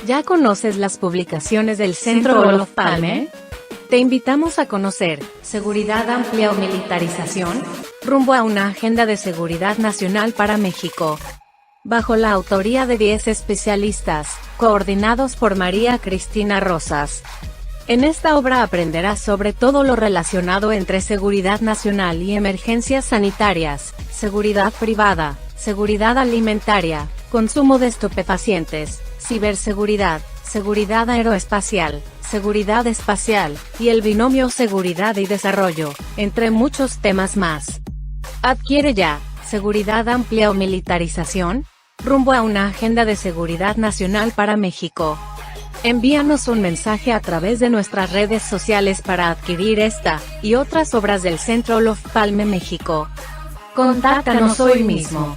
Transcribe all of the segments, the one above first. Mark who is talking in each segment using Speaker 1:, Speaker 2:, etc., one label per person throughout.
Speaker 1: ¿Ya conoces las publicaciones del Centro Olof Palme? Te invitamos a conocer Seguridad Amplia o Militarización, rumbo a una agenda de seguridad nacional para México. Bajo la autoría de 10 especialistas, coordinados por María Cristina Rosas. En esta obra aprenderás sobre todo lo relacionado entre seguridad nacional y emergencias sanitarias, seguridad privada, seguridad alimentaria, consumo de estupefacientes, ciberseguridad, seguridad aeroespacial, seguridad espacial, y el binomio seguridad y desarrollo, entre muchos temas más. Adquiere ya, Seguridad Amplia o Militarización, rumbo a una agenda de seguridad nacional para México. Envíanos un mensaje a través de nuestras redes sociales para adquirir esta, y otras obras del Centro Olof Palme México. Contáctanos hoy mismo.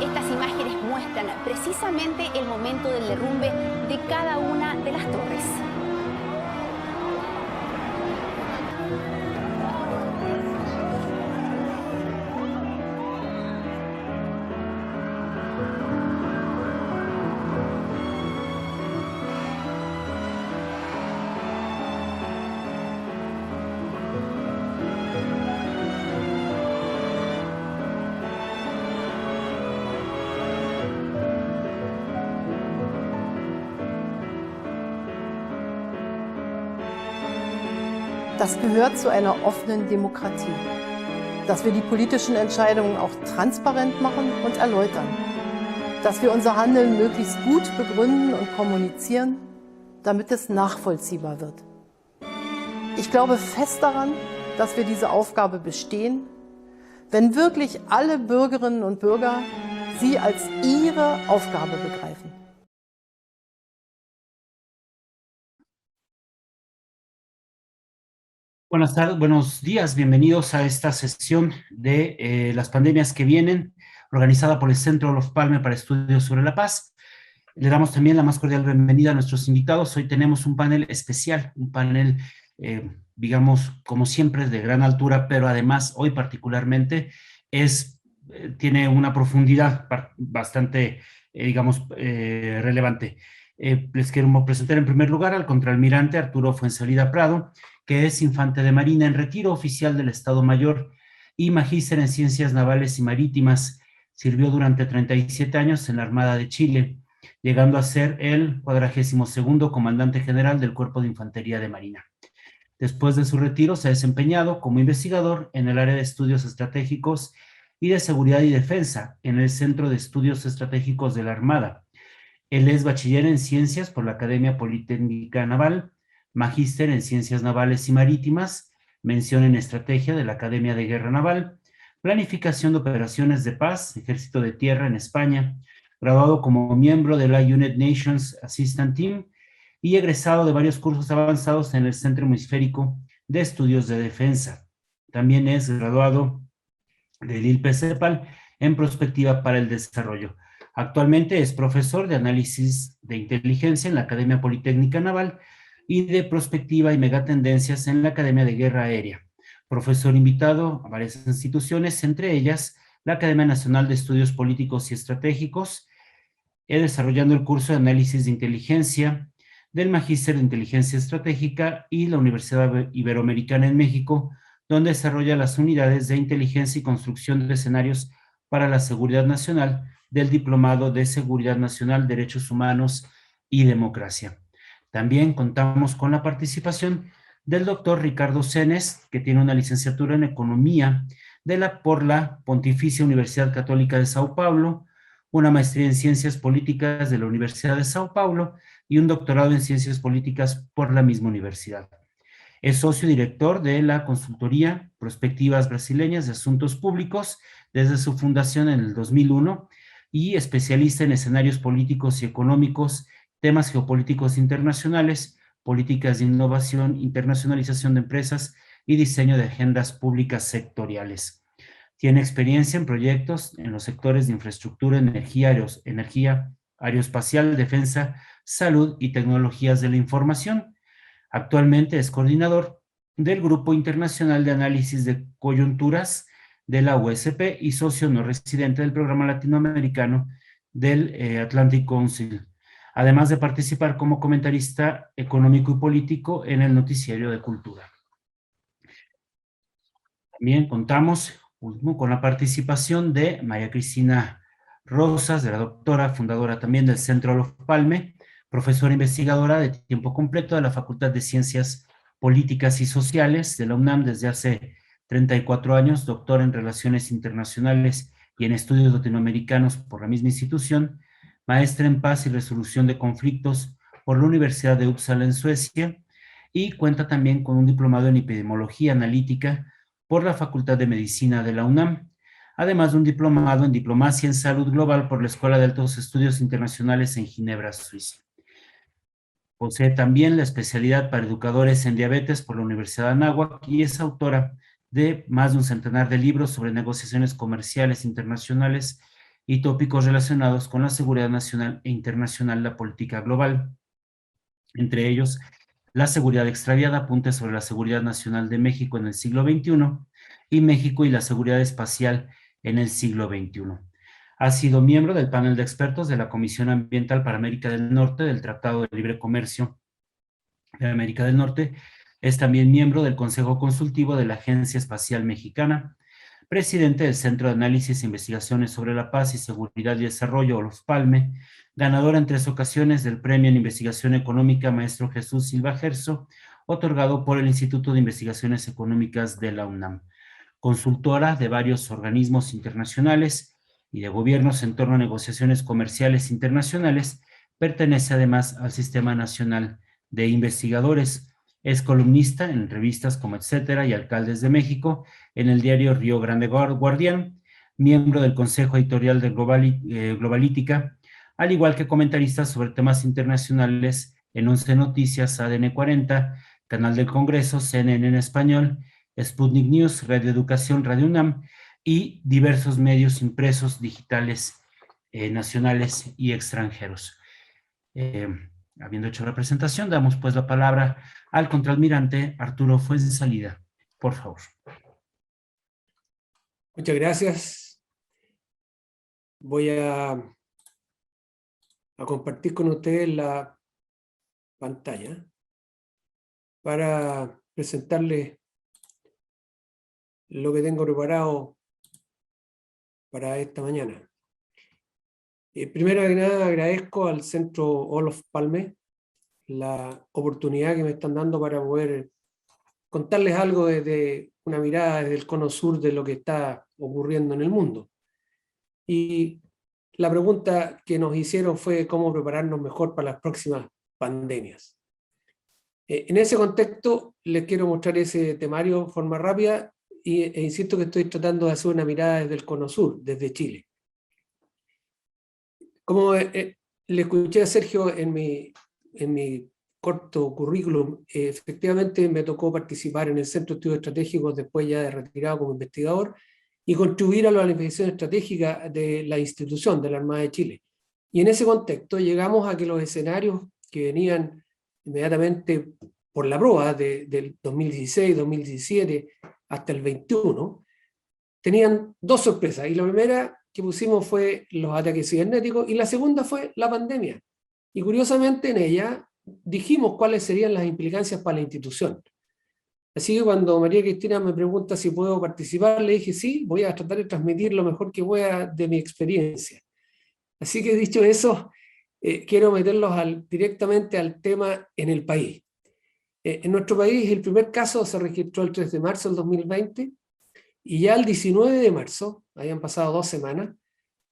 Speaker 2: Estas imágenes muestran precisamente el momento del derrumbe de cada una de las torres.
Speaker 3: Das gehört zu einer offenen Demokratie, dass wir die politischen Entscheidungen auch transparent machen und erläutern, dass wir unser Handeln möglichst gut begründen und kommunizieren, damit es nachvollziehbar wird. Ich glaube fest daran, dass wir diese Aufgabe bestehen, wenn wirklich alle Bürgerinnen und Bürger sie als ihre Aufgabe begreifen.
Speaker 4: Buenas tardes, buenos días, bienvenidos a esta sesión de las pandemias que vienen, organizada por el Centro Olof Palme para Estudios sobre la Paz. Le damos también la más cordial bienvenida a nuestros invitados. Hoy tenemos un panel especial, un panel, digamos, como siempre, de gran altura, pero además, hoy particularmente, tiene una profundidad bastante, relevante. Les quiero presentar en primer lugar al contraalmirante Arturo Fuenzalida Prado, que es infante de marina en retiro, oficial del Estado Mayor y magíster en Ciencias Navales y Marítimas. Sirvió durante 37 años en la Armada de Chile, llegando a ser el 42º comandante general del Cuerpo de Infantería de Marina. Después de su retiro se ha desempeñado como investigador en el área de estudios estratégicos y de seguridad y defensa en el Centro de Estudios Estratégicos de la Armada. Él es bachiller en Ciencias por la Academia Politécnica Naval, magíster en Ciencias Navales y Marítimas, mención en Estrategia de la Academia de Guerra Naval, planificación de operaciones de paz, Ejército de Tierra en España, graduado como miembro de la United Nations Assistance Team y egresado de varios cursos avanzados en el Centro Hemisférico de Estudios de Defensa. También es graduado del ILPE-CEPAL en Prospectiva para el Desarrollo. Actualmente es profesor de Análisis de Inteligencia en la Academia Politécnica Naval y de Prospectiva y Megatendencias en la Academia de Guerra Aérea. Profesor invitado a varias instituciones, entre ellas la Academia Nacional de Estudios Políticos y Estratégicos, desarrollando el curso de Análisis de Inteligencia del Magíster de Inteligencia Estratégica y la Universidad Iberoamericana en México, donde desarrolla las unidades de inteligencia y construcción de escenarios para la seguridad nacional del Diplomado de Seguridad Nacional, Derechos Humanos y Democracia. También contamos con la participación del doctor Ricardo Senes, que tiene una licenciatura en Economía por la Pontificia Universidad Católica de Sao Paulo, una maestría en Ciencias Políticas de la Universidad de Sao Paulo y un doctorado en Ciencias Políticas por la misma universidad. Es socio director de la consultoría Prospectivas Brasileñas de Asuntos Públicos desde su fundación en el 2001 y especialista en escenarios políticos y económicos, temas geopolíticos internacionales, políticas de innovación, internacionalización de empresas y diseño de agendas públicas sectoriales. Tiene experiencia en proyectos en los sectores de infraestructura, energía, aeroespacial, defensa, salud y tecnologías de la información. Actualmente es coordinador del Grupo Internacional de Análisis de Coyunturas de la USP y socio no residente del Programa Latinoamericano del Atlantic Council, además de participar como comentarista económico y político en el Noticiario de Cultura. También contamos con la participación de María Cristina Rosas, de la doctora, fundadora también del Centro Olof Palme, profesora investigadora de tiempo completo de la Facultad de Ciencias Políticas y Sociales de la UNAM desde hace 34 años, doctora en Relaciones Internacionales y en Estudios Latinoamericanos por la misma institución, maestra en Paz y Resolución de Conflictos por la Universidad de Uppsala en Suecia, y cuenta también con un diplomado en Epidemiología Analítica por la Facultad de Medicina de la UNAM, además de un diplomado en Diplomacia en Salud Global por la Escuela de Altos Estudios Internacionales en Ginebra, Suiza. Posee también la especialidad para educadores en diabetes por la Universidad de Anáhuac y es autora de más de un centenar de libros sobre negociaciones comerciales internacionales y tópicos relacionados con la seguridad nacional e internacional y la política global. Entre ellos, La seguridad extraviada, apuntes sobre la seguridad nacional de México en el siglo XXI, y México y la seguridad espacial en el siglo XXI. Ha sido miembro del panel de expertos de la Comisión Ambiental para América del Norte del Tratado de Libre Comercio de América del Norte. Es también miembro del Consejo Consultivo de la Agencia Espacial Mexicana, presidente del Centro de Análisis e Investigaciones sobre la Paz y Seguridad y Desarrollo, Olof Palme, ganador en 3 ocasiones del Premio en Investigación Económica Maestro Jesús Silva Gerso, otorgado por el Instituto de Investigaciones Económicas de la UNAM. Consultora de varios organismos internacionales y de gobiernos en torno a negociaciones comerciales internacionales, pertenece además al Sistema Nacional de Investigadores. Es columnista en revistas como Etcétera y Alcaldes de México, en el diario Río Grande Guardián, miembro del Consejo Editorial de Globalítica, al igual que comentarista sobre temas internacionales en 11 Noticias, ADN 40, Canal del Congreso, CNN en español, Sputnik News, Radio Educación, Radio UNAM y diversos medios impresos, digitales, nacionales y extranjeros. Habiendo hecho la presentación, damos pues la palabra al contraalmirante Arturo Fuenzalida. Por favor.
Speaker 5: Muchas gracias. Voy a compartir con ustedes la pantalla para presentarles lo que tengo preparado para esta mañana. Primero que nada, agradezco al Centro Olof Palme la oportunidad que me están dando para poder contarles algo desde una mirada desde el cono sur de lo que está ocurriendo en el mundo. Y la pregunta que nos hicieron fue cómo prepararnos mejor para las próximas pandemias. En ese contexto les quiero mostrar ese temario de forma rápida e insisto que estoy tratando de hacer una mirada desde el cono sur, desde Chile. Como le escuché a Sergio en mi corto currículum, efectivamente me tocó participar en el Centro de Estudios Estratégicos después ya de retirado como investigador y contribuir a la planificación estratégica de la institución de la Armada de Chile. Y en ese contexto llegamos a que los escenarios que venían inmediatamente por la prueba del 2016, 2017 hasta el 21, tenían 2 sorpresas. Y la primera que pusimos fue los ataques cibernéticos y la segunda fue la pandemia. Y curiosamente en ella dijimos cuáles serían las implicancias para la institución. Así que cuando María Cristina me pregunta si puedo participar, le dije sí, voy a tratar de transmitir lo mejor que pueda de mi experiencia. Así que dicho eso, quiero meterlos directamente al tema en el país. En nuestro país el primer caso se registró el 3 de marzo del 2020 y ya el 19 de marzo, habían pasado 2 semanas,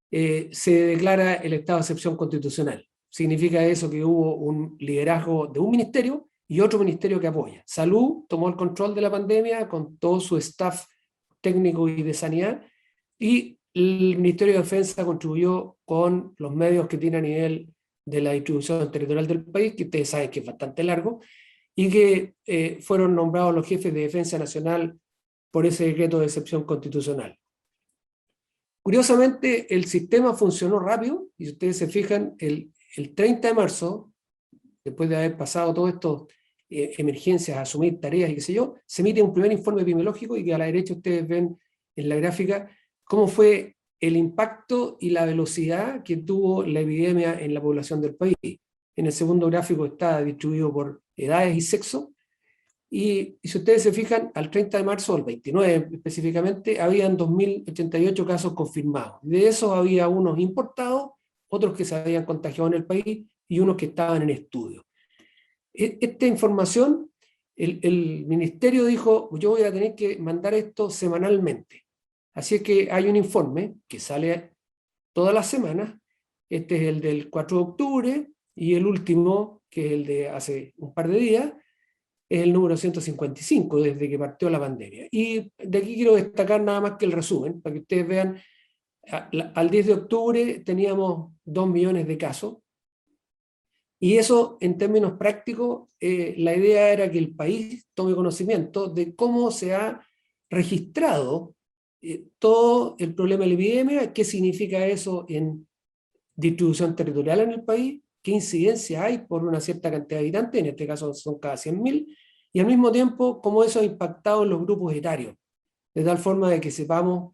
Speaker 5: se declara el estado de excepción constitucional. Significa eso que hubo un liderazgo de un ministerio y otro ministerio que apoya. Salud tomó el control de la pandemia con todo su staff técnico y de sanidad, y el Ministerio de Defensa contribuyó con los medios que tiene a nivel de la distribución territorial del país, que ustedes saben que es bastante largo, y que fueron nombrados los jefes de defensa nacional por ese decreto de excepción constitucional. Curiosamente, el sistema funcionó rápido, y si ustedes se fijan, el 30 de marzo, después de haber pasado todas estas emergencias, asumir tareas y qué sé yo, se emite un primer informe epidemiológico, y que a la derecha ustedes ven en la gráfica cómo fue el impacto y la velocidad que tuvo la epidemia en la población del país. En el segundo gráfico está distribuido por edades y sexo, y si ustedes se fijan, al 30 de marzo, al 29 específicamente, habían 2.088 casos confirmados. De esos había unos importados, otros que se habían contagiado en el país y unos que estaban en estudio. Esta información, el ministerio dijo, yo voy a tener que mandar esto semanalmente. Así es que hay un informe que sale todas las semanas. Este es el del 4 de octubre, y el último, que es el de hace un par de días, es el número 155, desde que partió la pandemia. Y de aquí quiero destacar nada más que el resumen, para que ustedes vean, al 10 de octubre teníamos 2 millones de casos, y eso, en términos prácticos, la idea era que el país tome conocimiento de cómo se ha registrado todo el problema de la epidemia, qué significa eso en distribución territorial en el país, qué incidencia hay por una cierta cantidad de habitantes, en este caso son cada 100.000, y al mismo tiempo cómo eso ha impactado en los grupos etarios, de tal forma de que sepamos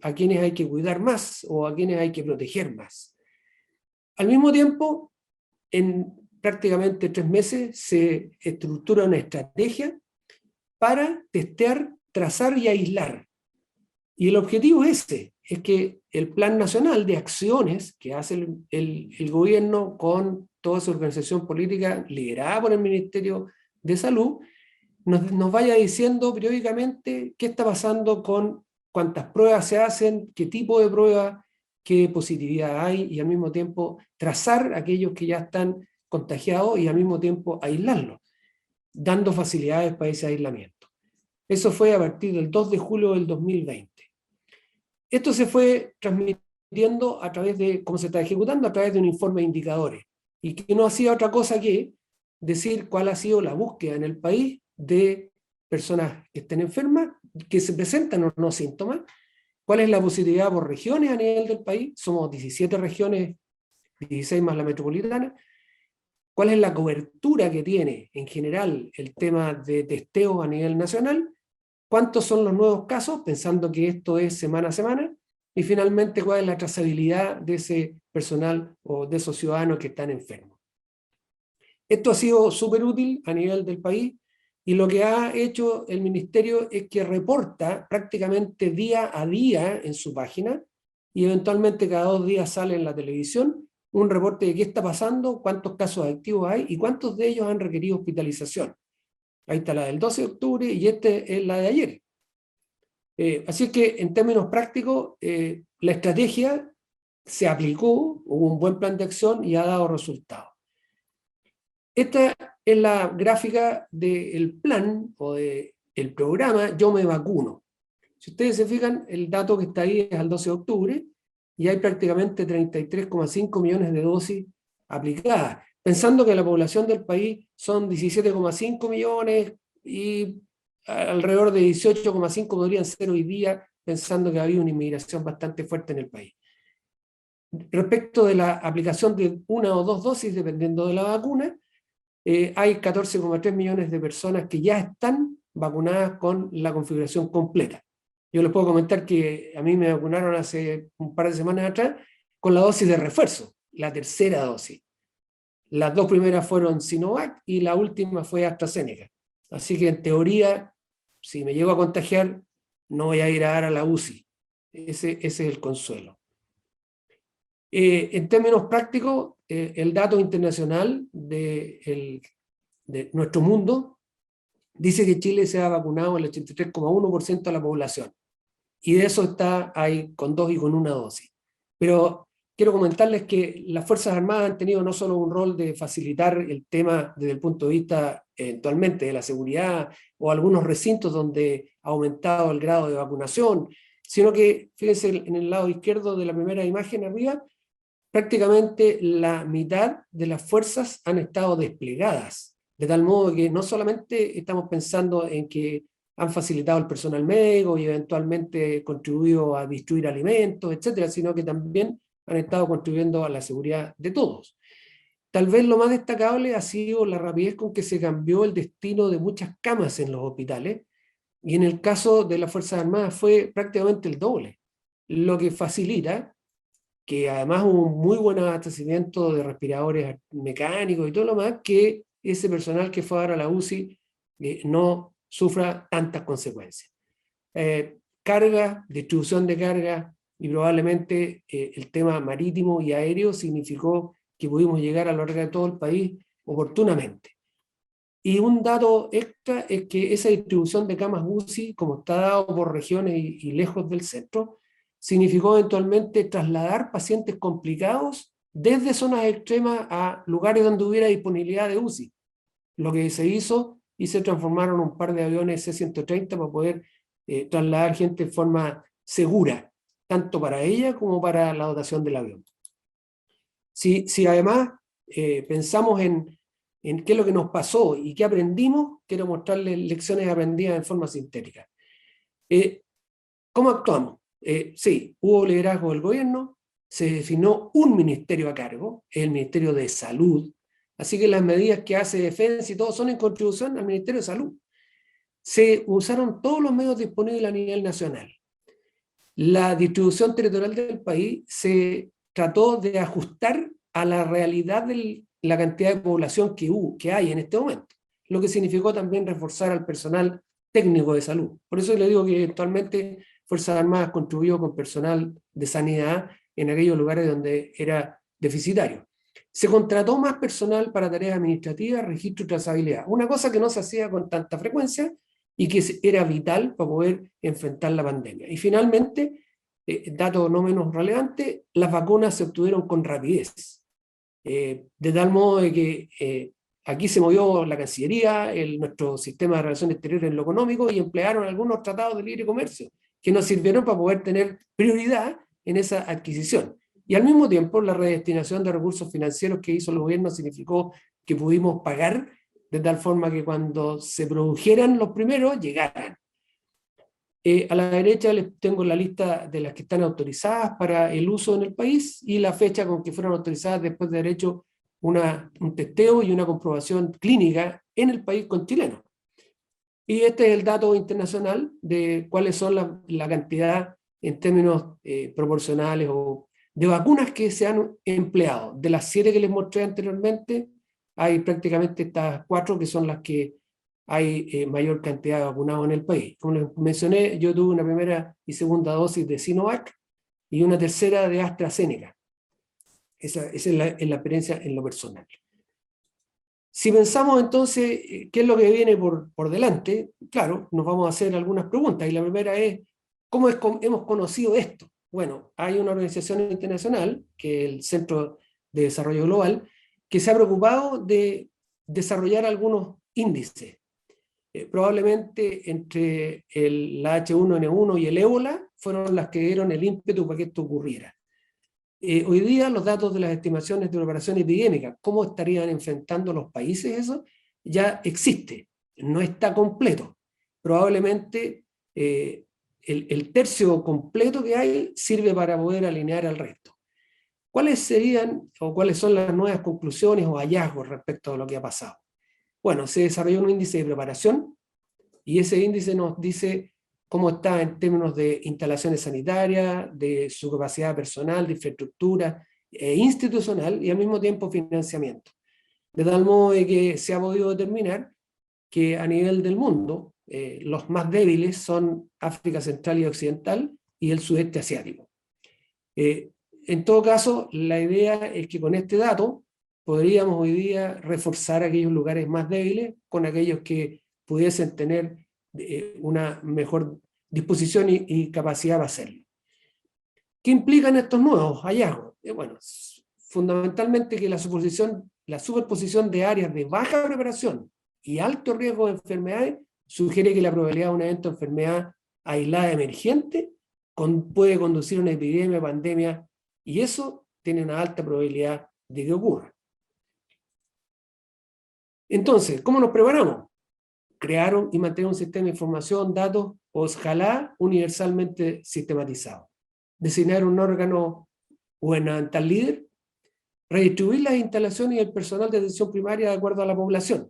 Speaker 5: a quienes hay que cuidar más o a quienes hay que proteger más. Al mismo tiempo, en prácticamente 3 meses se estructura una estrategia para testear, trazar y aislar. Y el objetivo es ese, es que el Plan Nacional de Acciones que hace el gobierno con toda su organización política liderada por el Ministerio de Salud, nos vaya diciendo periódicamente qué está pasando con cuántas pruebas se hacen, qué tipo de pruebas, qué positividad hay, y al mismo tiempo trazar a aquellos que ya están contagiados y al mismo tiempo aislarlos, dando facilidades para ese aislamiento. Eso fue a partir del 2 de julio del 2020. Esto se fue transmitiendo a través de, cómo se está ejecutando, a través de un informe de indicadores, y que no hacía otra cosa que decir cuál ha sido la búsqueda en el país de personas que estén enfermas, que se presentan o no síntomas, cuál es la positividad por regiones a nivel del país, somos 17 regiones, 16 más la metropolitana, cuál es la cobertura que tiene en general el tema de testeo a nivel nacional, cuántos son los nuevos casos, pensando que esto es semana a semana, y finalmente cuál es la trazabilidad de ese personal o de esos ciudadanos que están enfermos. Esto ha sido súper útil a nivel del país, y lo que ha hecho el ministerio es que reporta prácticamente día a día en su página, y eventualmente cada 2 días sale en la televisión un reporte de qué está pasando, cuántos casos activos hay y cuántos de ellos han requerido hospitalización. Ahí está la del 12 de octubre y esta es la de ayer. Así que en términos prácticos, la estrategia se aplicó, hubo un buen plan de acción y ha dado resultados. Esta es la gráfica del plan o del programa Yo Me Vacuno. Si ustedes se fijan, el dato que está ahí es al 12 de octubre y hay prácticamente 33,5 millones de dosis aplicadas, pensando que la población del país son 17,5 millones y alrededor de 18,5 podrían ser hoy día, pensando que había una inmigración bastante fuerte en el país. Respecto de la aplicación de 1 o 2 dosis, dependiendo de la vacuna, hay 14,3 millones de personas que ya están vacunadas con la configuración completa. Yo les puedo comentar que a mí me vacunaron hace un par de semanas atrás con la dosis de refuerzo, la tercera dosis. Las 2 primeras fueron Sinovac y la última fue AstraZeneca. Así que en teoría, si me llego a contagiar, no voy a ir a dar a la UCI. Ese es el consuelo. En términos prácticos, el dato internacional de nuestro mundo dice que Chile se ha vacunado el 83,1% de la población. Y de eso está ahí con 2 y con 1 dosis. Pero quiero comentarles que las Fuerzas Armadas han tenido no solo un rol de facilitar el tema desde el punto de vista eventualmente de la seguridad o algunos recintos donde ha aumentado el grado de vacunación, sino que, fíjense en el lado izquierdo de la primera imagen arriba, prácticamente la mitad de las fuerzas han estado desplegadas, de tal modo que no solamente estamos pensando en que han facilitado el personal médico y eventualmente contribuido a distribuir alimentos, etcétera, sino que también han estado contribuyendo a la seguridad de todos. Tal vez lo más destacable ha sido la rapidez con que se cambió el destino de muchas camas en los hospitales, y en el caso de las Fuerzas Armadas fue prácticamente el doble, lo que facilita que además hubo un muy buen abastecimiento de respiradores mecánicos y todo lo más, que ese personal que fue ahora a la UCI no sufra tantas consecuencias. Carga, distribución de carga y probablemente el tema marítimo y aéreo significó que pudimos llegar a lo largo de todo el país oportunamente. Y un dato extra es que esa distribución de camas UCI, como está dado por regiones y lejos del centro, significó eventualmente trasladar pacientes complicados desde zonas extremas a lugares donde hubiera disponibilidad de UCI. Lo que se hizo, y se transformaron un par de aviones C-130 para poder trasladar gente de forma segura, tanto para ella como para la dotación del avión. Si además pensamos en qué es lo que nos pasó y qué aprendimos, quiero mostrarles lecciones aprendidas en forma sintética. ¿Cómo actuamos? Sí, hubo liderazgo del gobierno, se definió un ministerio a cargo, el Ministerio de Salud, así que las medidas que hace Defensa y todo son en contribución al Ministerio de Salud. Se usaron todos los medios disponibles a nivel nacional. La distribución territorial del país se trató de ajustar a la realidad de la cantidad de población que hay en este momento, lo que significó también reforzar al personal técnico de salud. Por eso le digo que eventualmente Fuerzas Armadas contribuyó con personal de sanidad en aquellos lugares donde era deficitario. Se contrató más personal para tareas administrativas, registro y trazabilidad, una cosa que no se hacía con tanta frecuencia y que era vital para poder enfrentar la pandemia. Y finalmente, dato no menos relevante, las vacunas se obtuvieron con rapidez, de tal modo de que aquí se movió la Cancillería, nuestro sistema de relaciones exteriores en lo económico, y emplearon algunos tratados de libre comercio que nos sirvieron para poder tener prioridad en esa adquisición. Y al mismo tiempo, la redestinación de recursos financieros que hizo el gobierno significó que pudimos pagar de tal forma que cuando se produjeran los primeros, llegaran. A la derecha les tengo la lista de las que están autorizadas para el uso en el país y la fecha con que fueron autorizadas después de haber hecho un testeo y una comprobación clínica en el país con chilenos. Y este es el dato internacional de cuáles son la cantidad en términos proporcionales o de vacunas que se han empleado. De las 7 que les mostré anteriormente, hay prácticamente estas 4 que son las que hay mayor cantidad de vacunados en el país. Como les mencioné, yo tuve una primera y segunda dosis de Sinovac y una tercera de AstraZeneca. Esa es la experiencia en lo personal. Si pensamos entonces qué es lo que viene por delante, claro, nos vamos a hacer algunas preguntas. Y la primera es, ¿cómo hemos conocido esto? Bueno, hay una organización internacional, que es el Centro de Desarrollo Global, que se ha preocupado de desarrollar algunos índices. Probablemente entre la H1N1 y el ébola fueron las que dieron el ímpetu para que esto ocurriera. Hoy día los datos de las estimaciones de preparación epidémica, cómo estarían enfrentando los países eso, ya existe, no está completo. Probablemente el tercio completo que hay sirve para poder alinear al resto. ¿Cuáles serían o cuáles son las nuevas conclusiones o hallazgos respecto a lo que ha pasado? Bueno, se desarrolló un índice de preparación y ese índice nos dice cómo está en términos de instalaciones sanitarias, de su capacidad personal, de infraestructura institucional y al mismo tiempo financiamiento. De tal modo de que se ha podido determinar que a nivel del mundo los más débiles son África Central y Occidental y el sudeste asiático. En todo caso, la idea es que con este dato podríamos hoy día reforzar aquellos lugares más débiles con aquellos que pudiesen tener una mejor disposición y capacidad para hacerlo. ¿Qué implican estos nuevos hallazgos? Bueno, fundamentalmente que la superposición de áreas de baja preparación y alto riesgo de enfermedades sugiere que la probabilidad de un evento de enfermedad aislada emergente puede conducir a una epidemia, pandemia, y eso tiene una alta probabilidad de que ocurra. Entonces, ¿cómo nos preparamos? crear y mantener un sistema de información, datos, ojalá universalmente sistematizado. Designar un órgano gubernamental líder, redistribuir las instalaciones y el personal de atención primaria de acuerdo a la población.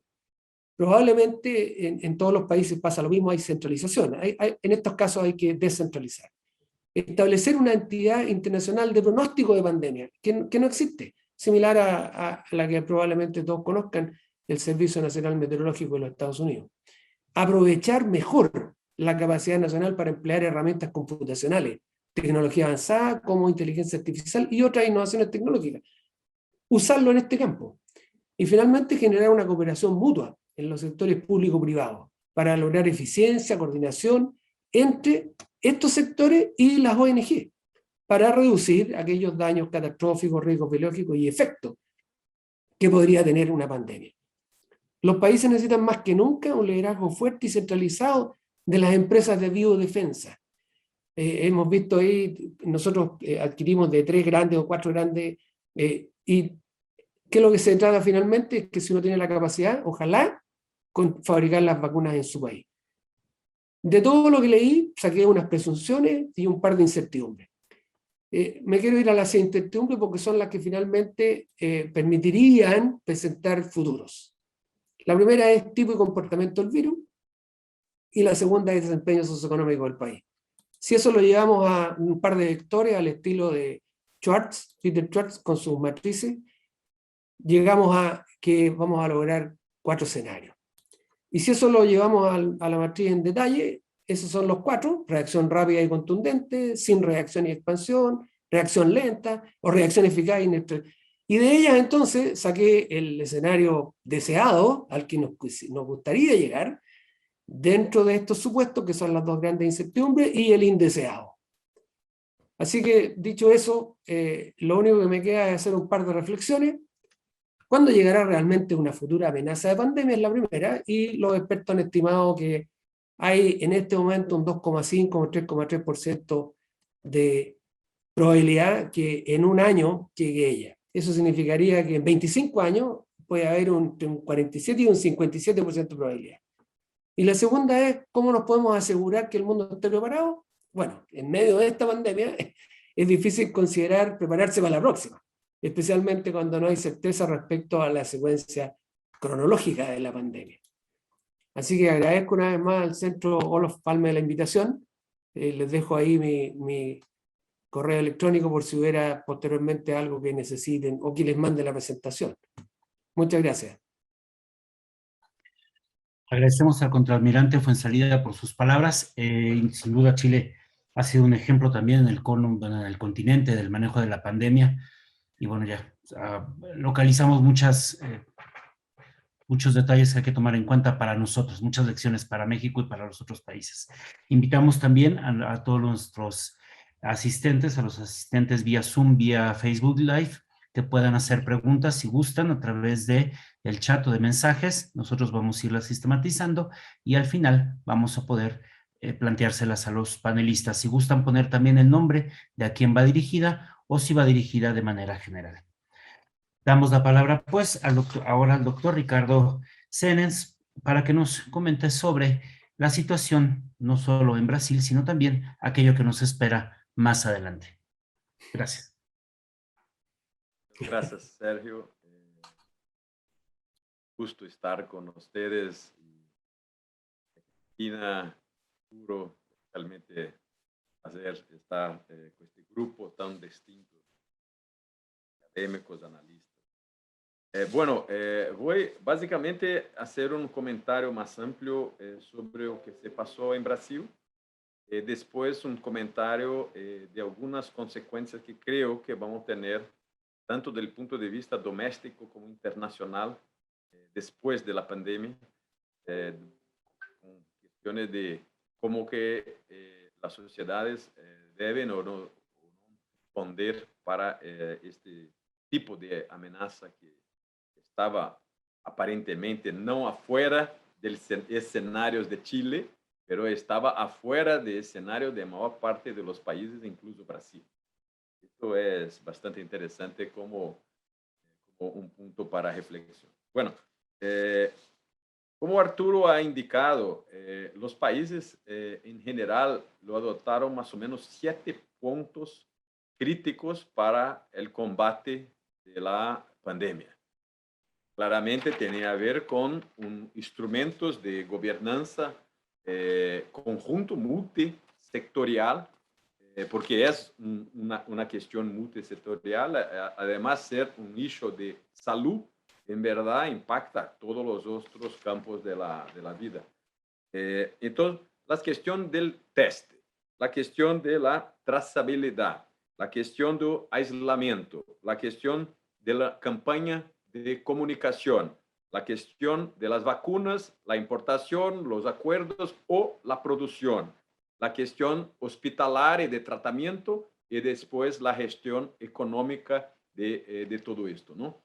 Speaker 5: Probablemente en todos los países pasa lo mismo, hay centralización. En estos casos hay que descentralizar. Establecer una entidad internacional de pronóstico de pandemia, que no existe, similar a la que probablemente todos conozcan, el Servicio Nacional Meteorológico de los Estados Unidos. Aprovechar mejor la capacidad nacional para emplear herramientas computacionales, tecnología avanzada como inteligencia artificial y otras innovaciones tecnológicas. Usarlo en este campo. Y finalmente generar una cooperación mutua en los sectores público-privados para lograr eficiencia, coordinación entre estos sectores y las ONG, para reducir aquellos daños catastróficos, riesgos biológicos y efectos que podría tener una pandemia. Los países necesitan más que nunca un liderazgo fuerte y centralizado de las empresas de biodefensa. Hemos visto ahí, nosotros adquirimos de 3 grandes o 4 grandes, y ¿qué es lo que se trata finalmente? Es que si uno tiene la capacidad, ojalá, con fabricar las vacunas en su país. De todo lo que leí, saqué unas presunciones y un par de incertidumbres. Me quiero ir a las incertidumbres porque son las que finalmente permitirían presentar futuros. La primera es tipo y comportamiento del virus, y la segunda es desempeño socioeconómico del país. Si eso lo llevamos a un par de vectores al estilo de Schwartz, Peter Schwartz, con sus matrices, llegamos a que vamos a lograr 4 escenarios. Y si eso lo llevamos a la matriz en detalle, esos son los 4: reacción rápida y contundente, sin reacción y expansión, reacción lenta o reacción eficaz y inestable. Y de ellas entonces saqué el escenario deseado al que nos gustaría llegar dentro de estos supuestos, que son las 2 grandes incertidumbres, y el indeseado. Así que, dicho eso, lo único que me queda es hacer un par de reflexiones. ¿Cuándo llegará realmente una futura amenaza de pandemia? Es la primera, y los expertos han estimado que hay en este momento un 2,5 o 3,3% de probabilidad que en un año llegue ella. Eso significaría que en 25 años puede haber un 47 y un 57% de probabilidad. Y la segunda es, ¿cómo nos podemos asegurar que el mundo esté preparado? Bueno, en medio de esta pandemia es difícil considerar prepararse para la próxima, especialmente cuando no hay certeza respecto a la secuencia cronológica de la pandemia. Así que agradezco una vez más al Centro Olof Palme la invitación. Les dejo ahí mi correo electrónico por si hubiera posteriormente algo que necesiten o que les mande la presentación. Muchas gracias.
Speaker 4: Agradecemos al contraalmirante Fuenzalida por sus palabras. Sin duda Chile ha sido un ejemplo también en el continente del manejo de la pandemia. Y bueno, ya localizamos muchos detalles que hay que tomar en cuenta para nosotros, muchas lecciones para México y para los otros países. Invitamos también a todos nuestros asistentes, a los asistentes vía Zoom, vía Facebook Live, que puedan hacer preguntas si gustan a través de el chat o de mensajes. Nosotros vamos a irlas sistematizando y al final vamos a poder planteárselas a los panelistas. Si gustan poner también el nombre de a quién va dirigida o si va dirigida de manera general. Damos la palabra pues ahora al doctor Ricardo Senens para que nos comente sobre la situación no solo en Brasil, sino también aquello que nos espera más adelante. Gracias.
Speaker 6: Gracias, Sergio. Gusto estar con ustedes. Argentina, puro realmente hacer estar con este grupo tan distinto, académicos, analistas. Voy básicamente a hacer un comentario más amplio sobre lo que se pasó en Brasil. Después un comentario de algunas consecuencias que creo que vamos a tener tanto del punto de vista doméstico como internacional después de la pandemia, con cuestiones de cómo que las sociedades deben o no responder para este tipo de amenaza que estaba aparentemente no afuera del escenarios de Chile, pero estaba afuera del escenario de mayor parte de los países, incluso Brasil. Esto es bastante interesante como un punto para reflexión. Bueno, como Arturo ha indicado, los países en general lo adoptaron más o menos 7 puntos críticos para el combate de la pandemia. Claramente tiene a ver con instrumentos de gobernanza conjunto multisectorial, porque es una cuestión multisectorial, además ser un issue de salud, en verdad impacta todos los otros campos de la vida. Entonces, la cuestión del teste, la cuestión de la trazabilidad, la cuestión del aislamiento, la cuestión de la campaña de comunicación, la cuestión de las vacunas, la importación, los acuerdos o la producción, la cuestión hospitalaria de tratamiento y después la gestión económica de todo esto, ¿no?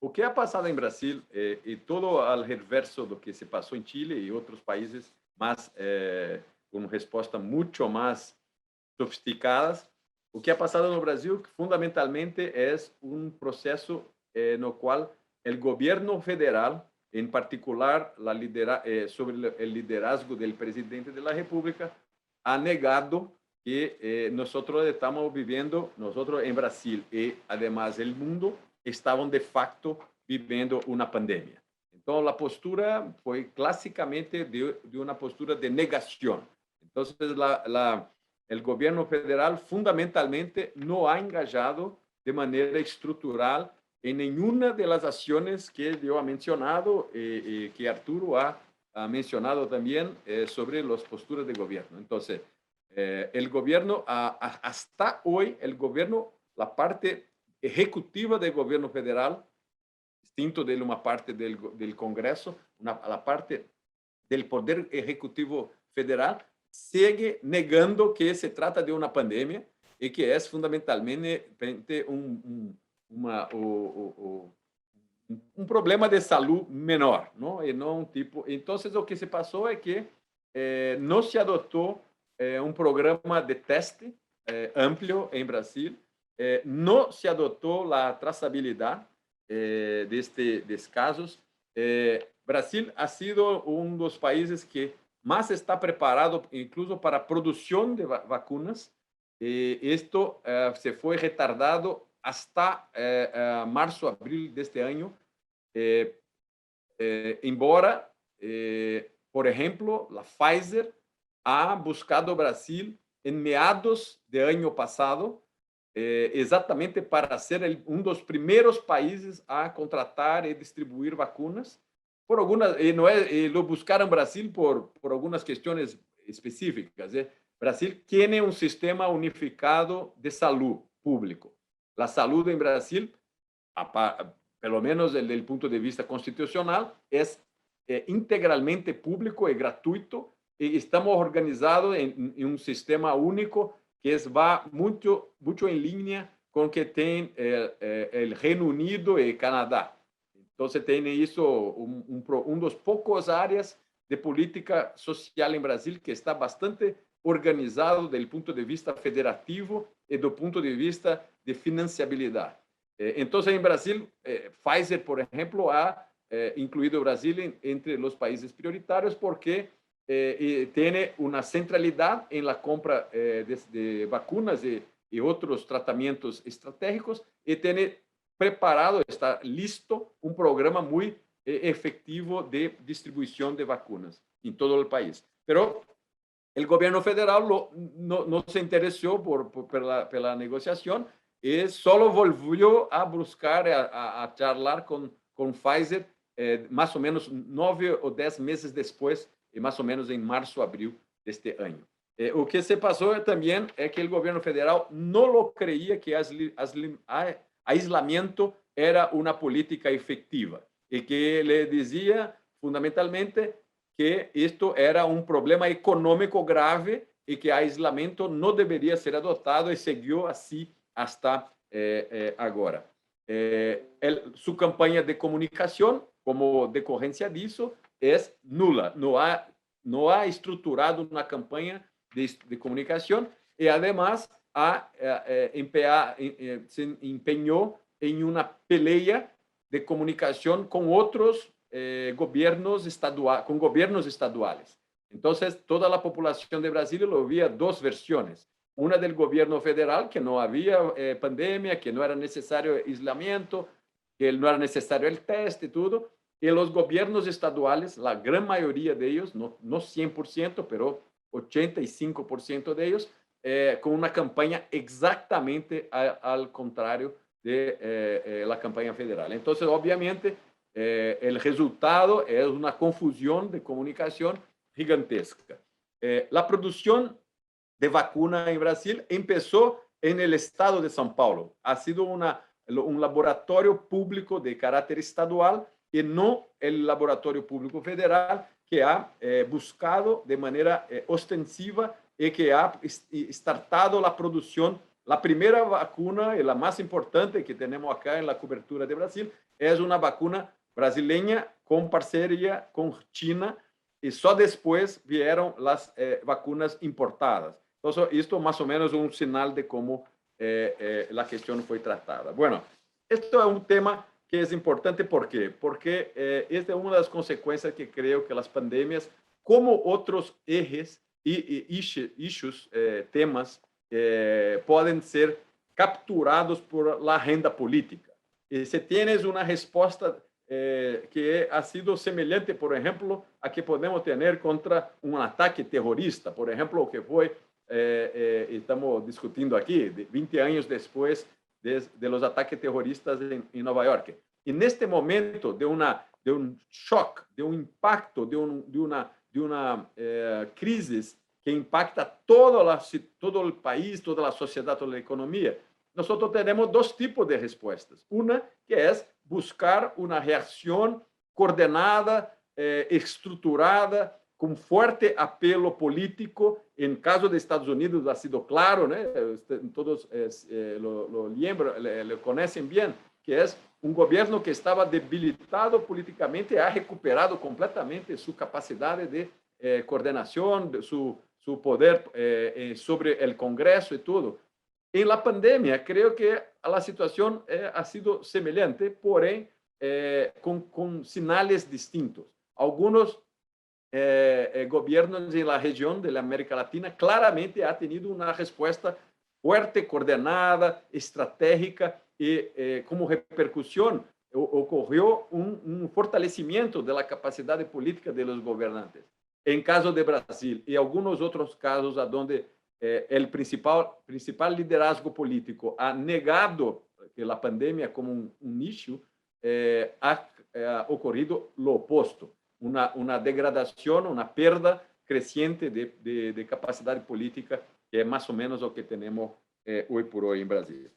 Speaker 6: O que ha pasado en Brasil y todo al reverso de lo que se pasó en Chile y otros países más con respuestas mucho más sofisticadas, o que ha pasado en Brasil fundamentalmente es un proceso en el cual el gobierno federal, en particular sobre el liderazgo del presidente de la República, ha negado que nosotros estamos viviendo, nosotros en Brasil y además el mundo, estaban de facto viviendo una pandemia. Entonces, la postura fue clásicamente de una postura de negación. Entonces, el gobierno federal fundamentalmente no ha engajado de manera estructural en ninguna de las acciones que yo he mencionado y que Arturo ha mencionado también sobre las posturas de gobierno. Entonces, el gobierno, hasta hoy, el gobierno, la parte ejecutiva del gobierno federal, distinto de una parte del Congreso, la parte del Poder Ejecutivo Federal, sigue negando que se trata de una pandemia y que es fundamentalmente un problema de salud menor, ¿no? Y no un tipo. Entonces, lo que se pasó es que no se adoptó un programa de teste amplio en Brasil, no se adoptó la trazabilidad de estos casos. Brasil ha sido uno de los países que más está preparado incluso para producción de vacunas. Esto se fue retardado hasta marzo, abril de este año. Embora, por ejemplo, la Pfizer ha buscado Brasil en meados de año pasado, exatamente para ser um dos primeiros países a contratar e distribuir vacunas. Por algunas, lo buscaron Brasil por algunas cuestiones específicas. Brasil tiene un sistema unificado de salud público. La salud en Brasil, pelo menos desde el punto de vista constitucional, es integralmente público y gratuito, y estamos organizados en un sistema único que va mucho en línea con lo que tiene el Reino Unido y Canadá. Entonces, tiene eso, de los pocos áreas de política social en Brasil que está bastante organizado desde el punto de vista federativo y desde el punto de vista de financiabilidad. Entonces, en Brasil, Pfizer, por ejemplo, ha incluido Brasil entre los países prioritarios porque tiene una centralidad en la compra de vacunas y otros tratamientos estratégicos, y tiene preparado, está listo un programa muy efectivo de distribución de vacunas en todo el país. Pero el gobierno federal no se interesó por la negociación y solo volvió a buscar, a charlar con Pfizer más o menos 9 o 10 meses después, más o menos en marzo, abril de este año. O que se pasó también es que el gobierno federal no lo creía que aislamiento era una política efectiva y que le decía fundamentalmente que esto era un problema económico grave y que aislamiento no debería ser adoptado, y siguió así hasta ahora. Su campaña de comunicación, como decorrência disso, es nula. No ha estructurado una campaña de comunicación, y además se empeñó en una pelea de comunicación con otros gobiernos estaduales. Entonces, toda la población de Brasil lo veía dos versiones. Una del gobierno federal, que no había pandemia, que no era necesario aislamiento, que no era necesario el test y todo. Y los gobiernos estaduales, la gran mayoría de ellos, no 100%, pero 85% de ellos, con una campaña exactamente al contrario de la campaña federal. Entonces, obviamente, el resultado es una confusión de comunicación gigantesca. La producción de vacuna en Brasil empezó en el estado de São Paulo. Ha sido un laboratorio público de carácter estadual y no el laboratorio público federal que ha buscado de manera ostensiva y que ha startado la producción. La primera vacuna y la más importante que tenemos acá en la cobertura de Brasil es una vacuna brasileña con parcería con China y solo después vieron las vacunas importadas. Entonces, esto más o menos es un señal de cómo la cuestión fue tratada. Bueno, esto es un tema que es importante. ¿Por qué? Porque esta es una de las consecuencias que creo que las pandemias, como otros ejes y issues, temas, pueden ser capturados por la agenda política. Y si tienes una respuesta que ha sido semelhante, por ejemplo, a que podemos tener contra un ataque terrorista, por ejemplo, que fue, estamos discutiendo aquí, 20 años después de los ataques terroristas en Nueva York. En este momento de un shock, de un impacto, de una crisis que impacta todo el país, toda la sociedad, toda la economía, nosotros tenemos dos tipos de respuestas. Una que es buscar una reacción coordenada, estructurada, con fuerte apelo político. En caso de Estados Unidos ha sido claro, ¿no? Todos lo conocen bien, que es un gobierno que estaba debilitado políticamente, ha recuperado completamente su capacidad de coordinación, de su poder sobre el Congreso y todo. En la pandemia, creo que la situación ha sido semelhante, porém, con señales distintos. Algunos gobiernos en la región de la América Latina claramente han tenido una respuesta fuerte, coordinada, estratégica y como repercusión ocurrió un fortalecimiento de la capacidad política de los gobernantes. En caso de Brasil y algunos otros casos donde el principal liderazgo político ha negado que la pandemia como un issue, ha ocurrido lo opuesto, una degradación, una pérdida creciente de capacidad política, que es más o menos lo que tenemos hoy por hoy en Brasil.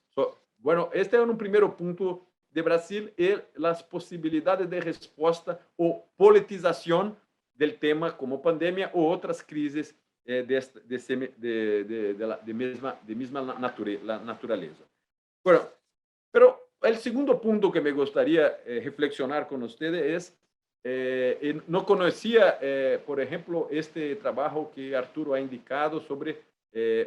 Speaker 6: Bueno, este es un primer punto de Brasil y las posibilidades de respuesta o politización del tema como pandemia o otras crisis de misma naturaleza. Bueno, pero el segundo punto que me gustaría reflexionar con ustedes es, no conocía, por ejemplo, este trabajo que Arturo ha indicado sobre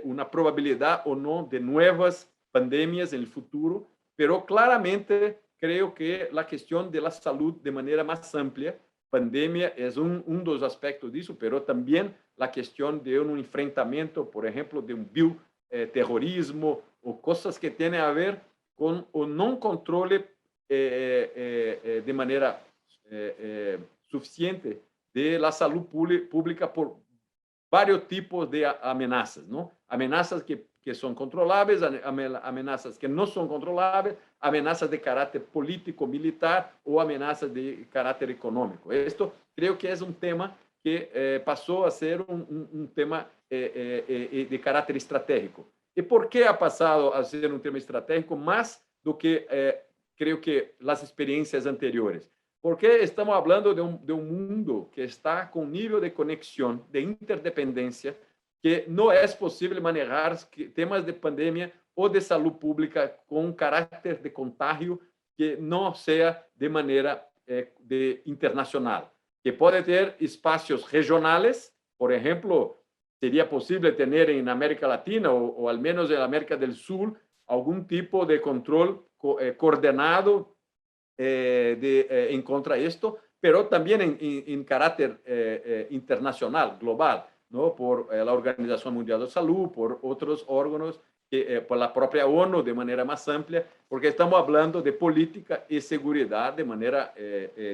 Speaker 6: una probabilidad o no de nuevas pandemias en el futuro, pero claramente creo que la cuestión de la salud de manera más amplia, pandemia es un dos aspectos de eso, pero también la cuestión de un enfrentamiento, por ejemplo, de un bioterrorismo o cosas que tienen a ver con o no controle de manera suficiente de la salud pública por varios tipos de amenazas, ¿no? Amenazas que son controlables, amenazas que no son controlables, amenazas de carácter político, militar o amenazas de carácter económico. Esto creo que es un tema que pasó a ser un tema de carácter estratégico. ¿Y por qué ha pasado a ser un tema estratégico más do que creo que las experiencias anteriores? Porque estamos hablando de un mundo que está con un nivel de conexión, de interdependencia, que no es posible manejar temas de pandemia o de salud pública con carácter de contagio que no sea de manera internacional, que puede tener espacios regionales. Por ejemplo, sería posible tener en América Latina o al menos en América del Sur algún tipo de control coordinado en contra de esto, pero también en carácter internacional, global, ¿no? Por la Organización Mundial de Salud, por otros órganos, por la propia ONU de manera más amplia, porque estamos hablando de política y seguridad de manera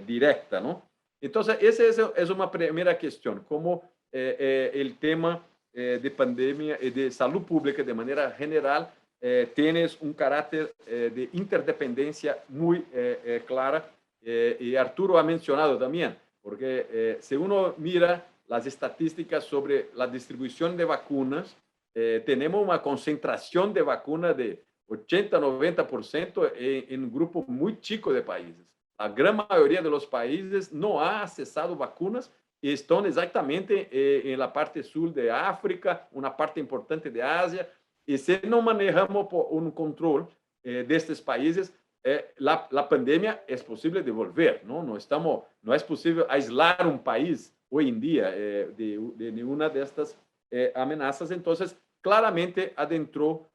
Speaker 6: directa, ¿no? Entonces, esa es una primera cuestión, cómo el tema de pandemia y de salud pública de manera general tienes un carácter de interdependencia muy clara, y Arturo ha mencionado también, porque si uno mira las estadísticas sobre la distribución de vacunas, tenemos una concentración de vacunas de 80-90% en un grupo muy chico de países. La gran mayoría de los países no ha accesado vacunas y están exactamente en la parte sur de África, una parte importante de Asia, y si no manejamos un control de estos países, la pandemia es posible de volver, ¿no? No es posible aislar un país hoy en día de ninguna de estas amenazas. Entonces, claramente adentró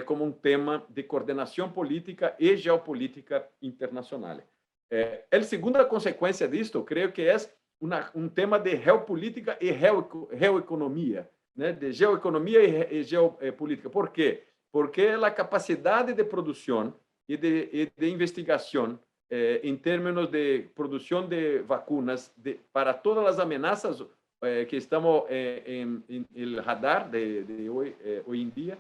Speaker 6: como un tema de coordinación política y geopolítica internacional. La segunda consecuencia de esto creo que es un tema de geopolítica y geoeconomía, ¿no? De geoeconomía y geopolítica. ¿Por qué? Porque la capacidad de producción y de investigación en términos de producción de vacunas para todas las amenazas que estamos en el radar de hoy en día,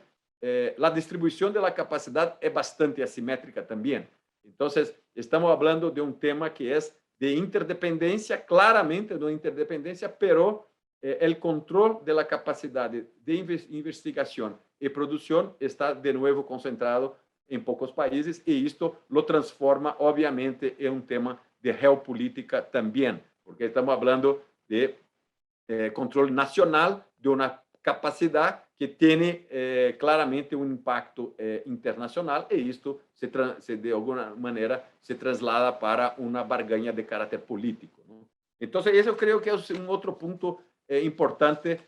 Speaker 6: la distribución de la capacidad es bastante asimétrica también. Entonces, estamos hablando de un tema que es de interdependencia, claramente de interdependencia, pero el control de la capacidad de investigación y producción está de nuevo concentrado en pocos países, y esto lo transforma obviamente en un tema de geopolítica también, porque estamos hablando de control nacional de una capacidad que tiene claramente un impacto internacional, y esto de alguna manera se traslada para una barganha de carácter político, ¿no? Entonces, eso creo que es un otro punto importante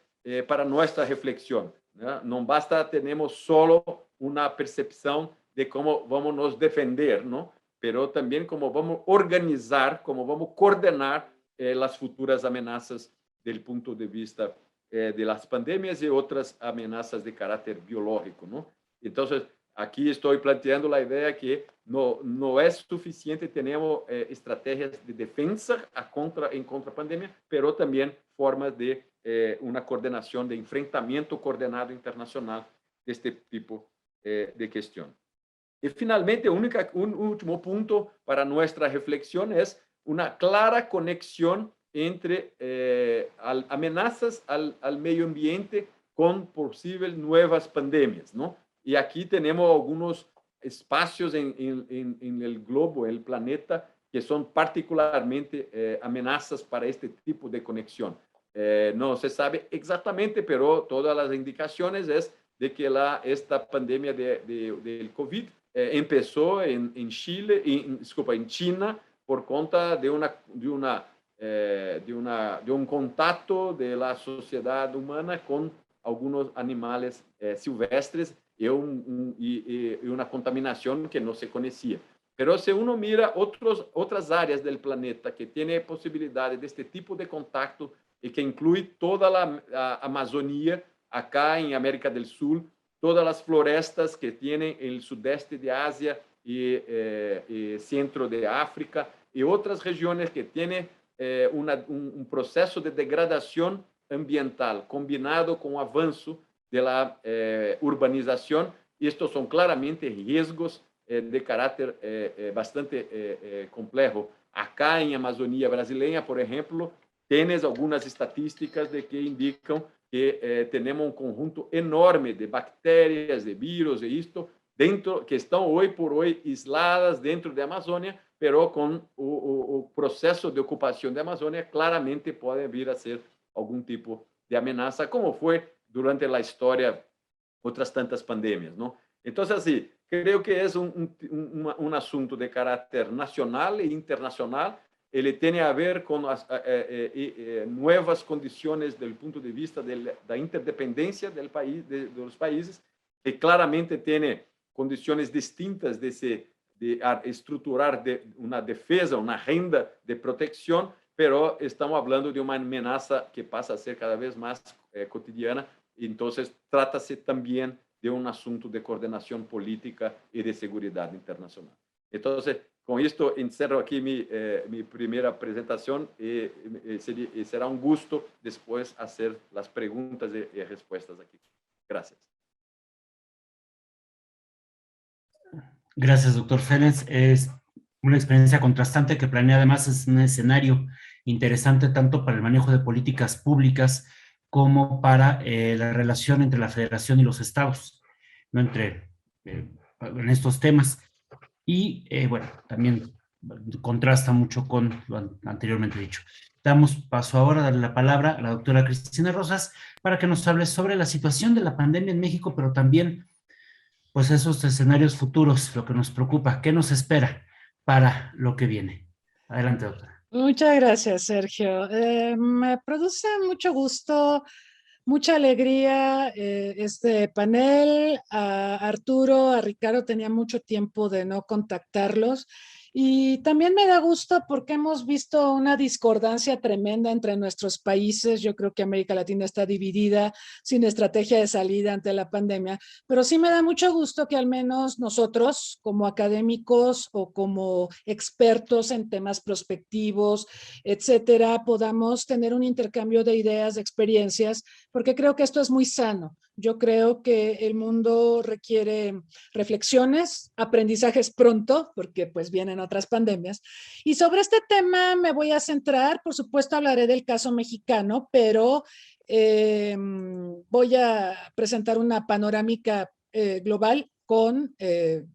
Speaker 6: para nuestra reflexión, ¿no? No basta, tenemos solo una percepción de cómo vamos a nos defender, ¿no? Pero también cómo vamos a organizar, cómo vamos a coordinar las futuras amenazas del punto de vista de las pandemias y otras amenazas de carácter biológico, ¿no? Entonces, aquí estoy planteando la idea que no es suficiente, tenemos estrategias de defensa en contra pandemia, pero también formas de una coordinación, de enfrentamiento coordinado internacional de este tipo de cuestión. Y finalmente, un último punto para nuestra reflexión es una clara conexión entre amenazas al medio ambiente con posibles nuevas pandemias, ¿no? Y aquí tenemos algunos espacios en el globo, en el planeta, que son particularmente amenazas para este tipo de conexión. No se sabe exactamente, pero todas las indicaciones es de que esta pandemia del COVID empezó en Chile, en China, por cuenta de un contacto de la sociedad humana con algunos animales silvestres y una contaminación que no se conocía. Pero si uno mira otras áreas del planeta que tienen posibilidades de este tipo de contacto y que incluye toda la Amazonía, acá en América del Sur, todas las florestas que tienen el sudeste de Asia y centro de África, y otras regiones que tienen un proceso de degradación ambiental combinado con el avance de la urbanización. Estos son claramente riesgos de carácter bastante complejo. Acá en Amazonía brasileña, por ejemplo, tienes algunas estadísticas de que indican que tenemos un conjunto enorme de bacterias, de virus y esto dentro, que están hoy por hoy aisladas dentro de Amazônia, pero con el proceso de ocupación de Amazônia claramente puede vir a ser algún tipo de amenaza, como fue durante la historia otras tantas pandemias, ¿no? Entonces, así, creo que es un asunto de carácter nacional e internacional. Ele tem a ver com as novas condições do ponto de vista da interdependência dos países, que claramente tem condições distintas de estruturar uma defesa, uma renda de proteção, pero estamos hablando de una amenaza que pasa a ser cada vez más cotidiana, entonces trátase también de un asunto de coordinación política y de seguridad internacional. Entonces, con esto encierro aquí mi primera presentación y será un gusto después hacer las preguntas y respuestas aquí. Gracias.
Speaker 4: Gracias, doctor Félix. Es una experiencia contrastante que planea además es un escenario interesante tanto para el manejo de políticas públicas como para la relación entre la federación y los estados, ¿no? En estos temas. Y bueno, también contrasta mucho con lo anteriormente dicho. Damos paso ahora a darle la palabra a la doctora Cristina Rosas para que nos hable sobre la situación de la pandemia en México, pero también pues esos escenarios futuros, lo que nos preocupa, qué nos espera para lo que viene. Adelante, doctora.
Speaker 7: Muchas gracias, Sergio. Me produce mucho gusto, mucha alegría este panel. A Arturo, a Ricardo tenía mucho tiempo de no contactarlos. Y también me da gusto porque hemos visto una discordancia tremenda entre nuestros países. Yo creo que América Latina está dividida, sin estrategia de salida ante la pandemia, pero sí me da mucho gusto que al menos nosotros, como académicos o como expertos en temas prospectivos, etcétera, podamos tener un intercambio de ideas, de experiencias, porque creo que esto es muy sano. Yo creo que el mundo requiere reflexiones, aprendizajes pronto, porque pues vienen otras pandemias. Y sobre este tema me voy a centrar, por supuesto hablaré del caso mexicano, pero voy a presentar una panorámica global con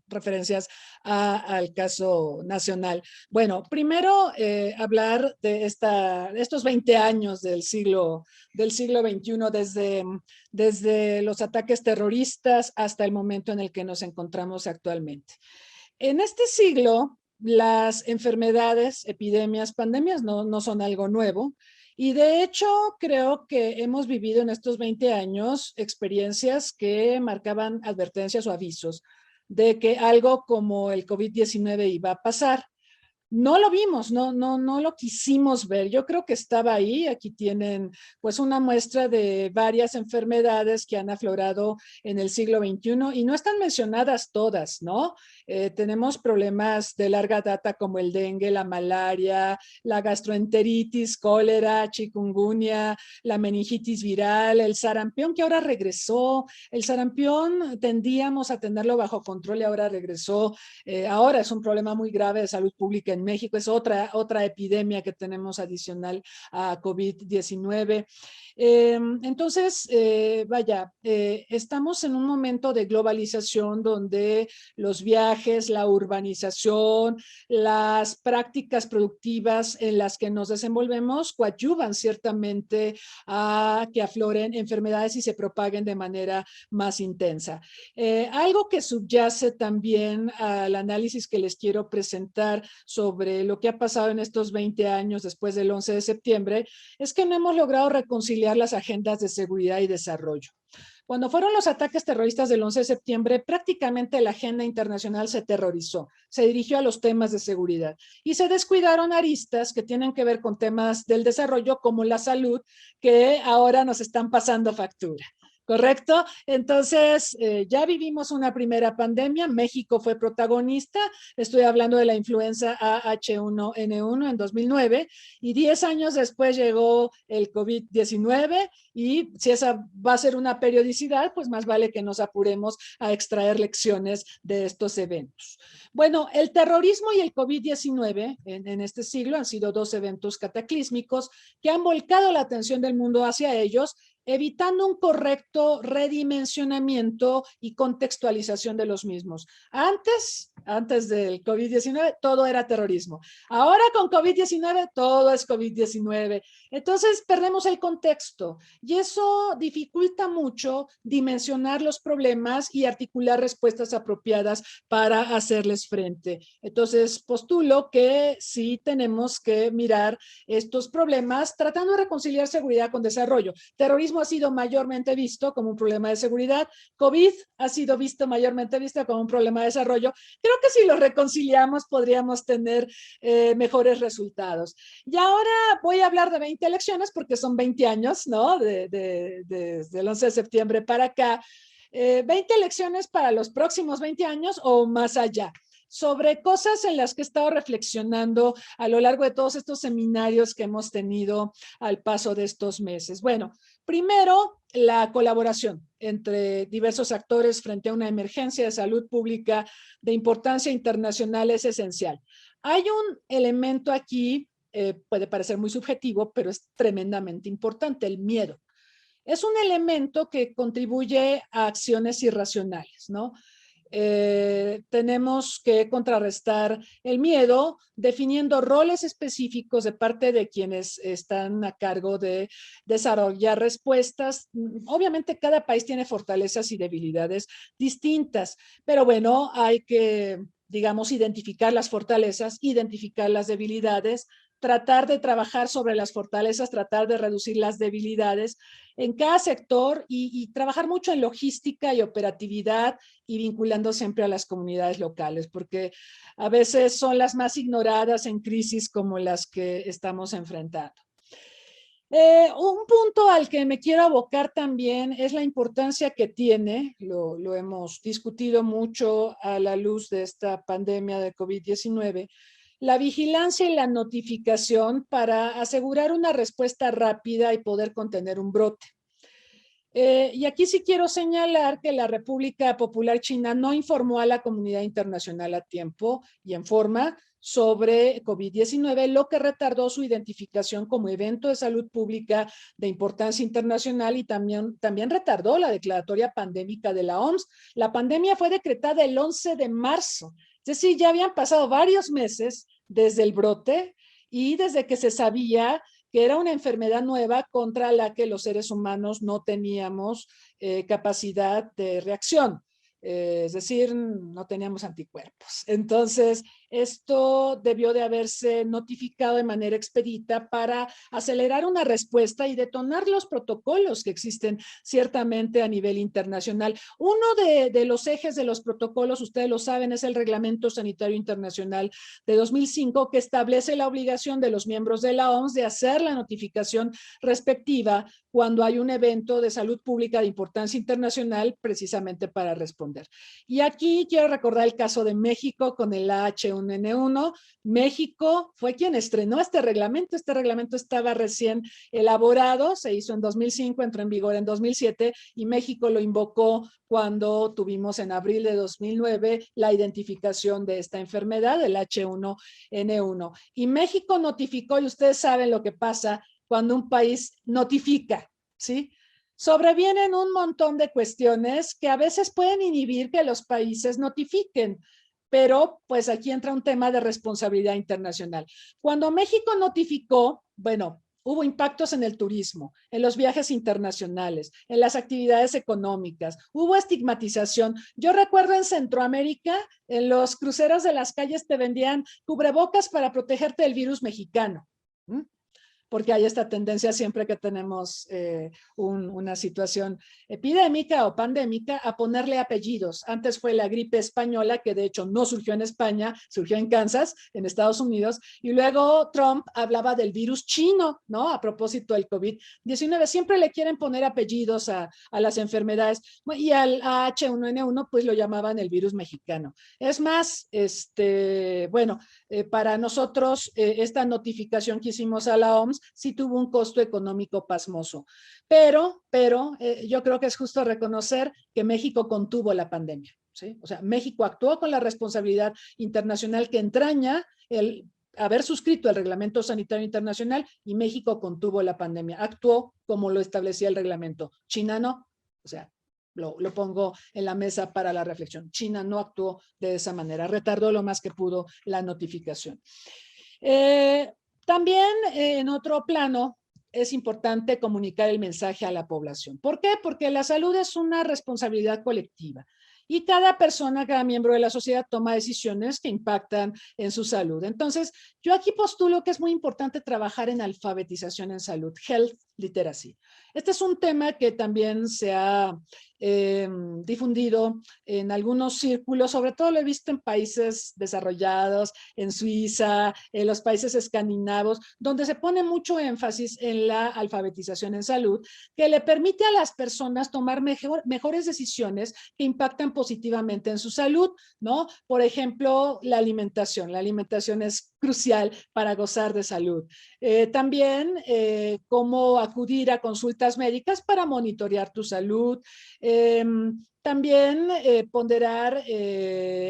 Speaker 7: referencias al caso nacional. Bueno, primero hablar de estos 20 años del siglo XXI, desde los ataques terroristas hasta el momento en el que nos encontramos actualmente. En este siglo, las enfermedades, epidemias, pandemias no son algo nuevo. Y de hecho, creo que hemos vivido en estos 20 años experiencias que marcaban advertencias o avisos de que algo como el COVID-19 iba a pasar. No lo vimos, no lo quisimos ver. Yo creo que estaba ahí. Aquí tienen pues una muestra de varias enfermedades que han aflorado en el siglo XXI y no están mencionadas todas, ¿no? Tenemos problemas de larga data como el dengue, la malaria, la gastroenteritis, cólera, chikungunya, la meningitis viral, el sarampión que ahora regresó. El sarampión tendíamos a tenerlo bajo control y ahora regresó. Ahora es un problema muy grave de salud pública en México, es otra epidemia que tenemos adicional a COVID-19. Entonces, estamos en un momento de globalización donde los viajes, la urbanización, las prácticas productivas en las que nos desenvolvemos coadyuvan ciertamente a que afloren enfermedades y se propaguen de manera más intensa. Algo que subyace también al análisis que les quiero presentar sobre lo que ha pasado en estos 20 años después del 11 de septiembre es que no hemos logrado reconciliar las agendas de seguridad y desarrollo. Cuando fueron los ataques terroristas del 11 de septiembre, prácticamente la agenda internacional se terrorizó, se dirigió a los temas de seguridad y se descuidaron aristas que tienen que ver con temas del desarrollo como la salud, que ahora nos están pasando factura. ¿Correcto? Entonces, ya vivimos una primera pandemia, México fue protagonista, estoy hablando de la influenza H1N1 en 2009, y 10 años después llegó el COVID-19, y si esa va a ser una periodicidad, pues más vale que nos apuremos a extraer lecciones de estos eventos. Bueno, el terrorismo y el COVID-19 en este siglo han sido dos eventos cataclísmicos que han volcado la atención del mundo hacia ellos, evitando un correcto redimensionamiento y contextualización de los mismos. Antes del COVID-19, todo era terrorismo. Ahora con COVID-19, todo es COVID-19. Entonces perdemos el contexto y eso dificulta mucho dimensionar los problemas y articular respuestas apropiadas para hacerles frente. Entonces postulo que sí tenemos que mirar estos problemas tratando de reconciliar seguridad con desarrollo. Terrorismo ha sido mayormente visto como un problema de seguridad, COVID ha sido mayormente visto como un problema de desarrollo. Creo que si lo reconciliamos podríamos tener mejores resultados. Y ahora voy a hablar de 20 elecciones porque son 20 años, ¿no? Desde el 11 de septiembre para acá. 20 elecciones para los próximos 20 años o más allá, sobre cosas en las que he estado reflexionando a lo largo de todos estos seminarios que hemos tenido al paso de estos meses. Bueno, primero, la colaboración entre diversos actores frente a una emergencia de salud pública de importancia internacional es esencial. Hay un elemento aquí, puede parecer muy subjetivo, pero es tremendamente importante, el miedo. Es un elemento que contribuye a acciones irracionales, ¿no? Tenemos que contrarrestar el miedo definiendo roles específicos de parte de quienes están a cargo de desarrollar respuestas. Obviamente cada país tiene fortalezas y debilidades distintas, pero bueno, hay que, digamos, identificar las fortalezas, identificar las debilidades, tratar de trabajar sobre las fortalezas, tratar de reducir las debilidades en cada sector y trabajar mucho en logística y operatividad y vinculando siempre a las comunidades locales, porque a veces son las más ignoradas en crisis como las que estamos enfrentando. Un punto al que me quiero abocar también es la importancia que tiene, lo hemos discutido mucho a la luz de esta pandemia de COVID-19, la vigilancia y la notificación para asegurar una respuesta rápida y poder contener un brote. Y aquí sí quiero señalar que la República Popular China no informó a la comunidad internacional a tiempo y en forma sobre COVID-19, lo que retardó su identificación como evento de salud pública de importancia internacional y también retardó la declaratoria pandémica de la OMS. La pandemia fue decretada el 11 de marzo. Es decir, ya habían pasado varios meses desde el brote y desde que se sabía que era una enfermedad nueva contra la que los seres humanos no teníamos capacidad de reacción. Es decir, no teníamos anticuerpos. Entonces, esto debió de haberse notificado de manera expedita para acelerar una respuesta y detonar los protocolos que existen ciertamente a nivel internacional. Uno de los ejes de los protocolos, ustedes lo saben, es el Reglamento Sanitario Internacional de 2005, que establece la obligación de los miembros de la OMS de hacer la notificación respectiva cuando hay un evento de salud pública de importancia internacional precisamente para responder. Y aquí quiero recordar el caso de México con el H1N1. México fue quien estrenó este reglamento. Este reglamento estaba recién elaborado, se hizo en 2005, entró en vigor en 2007 y México lo invocó cuando tuvimos en abril de 2009 la identificación de esta enfermedad, el H1N1. Y México notificó, y ustedes saben lo que pasa cuando un país notifica, ¿sí? Sobrevienen un montón de cuestiones que a veces pueden inhibir que los países notifiquen, pero pues aquí entra un tema de responsabilidad internacional. Cuando México notificó, bueno, hubo impactos en el turismo, en los viajes internacionales, en las actividades económicas, hubo estigmatización. Yo recuerdo en Centroamérica, en los cruceros de las calles te vendían cubrebocas para protegerte del virus mexicano. Porque hay esta tendencia siempre que tenemos una situación epidémica o pandémica a ponerle apellidos. Antes fue la gripe española, que de hecho no surgió en España, surgió en Kansas, en Estados Unidos, y luego Trump hablaba del virus chino, ¿no? A propósito del COVID-19, siempre le quieren poner apellidos a las enfermedades, y al H1N1 pues lo llamaban el virus mexicano. Es más, bueno, para nosotros esta notificación que hicimos a la OMS sí tuvo un costo económico pasmoso, pero yo creo que es justo reconocer que México contuvo la pandemia, ¿sí? O sea, México actuó con la responsabilidad internacional que entraña el haber suscrito el Reglamento Sanitario Internacional y México contuvo la pandemia, actuó como lo establecía el reglamento. China no, o sea, lo pongo en la mesa para la reflexión. China no actuó de esa manera, retardó lo más que pudo la notificación. También en otro plano, es importante comunicar el mensaje a la población. ¿Por qué? Porque la salud es una responsabilidad colectiva. Y cada persona, cada miembro de la sociedad toma decisiones que impactan en su salud. Entonces, yo aquí postulo que es muy importante trabajar en alfabetización en salud, health literacy. Este es un tema que también se ha difundido en algunos círculos, sobre todo lo he visto en países desarrollados, en Suiza, en los países escandinavos, donde se pone mucho énfasis en la alfabetización en salud, que le permite a las personas tomar mejores decisiones que impactan positivamente en su salud, ¿no? Por ejemplo, la alimentación. La alimentación es crucial para gozar de salud. También cómo acudir a consultas médicas para monitorear tu salud. También ponderar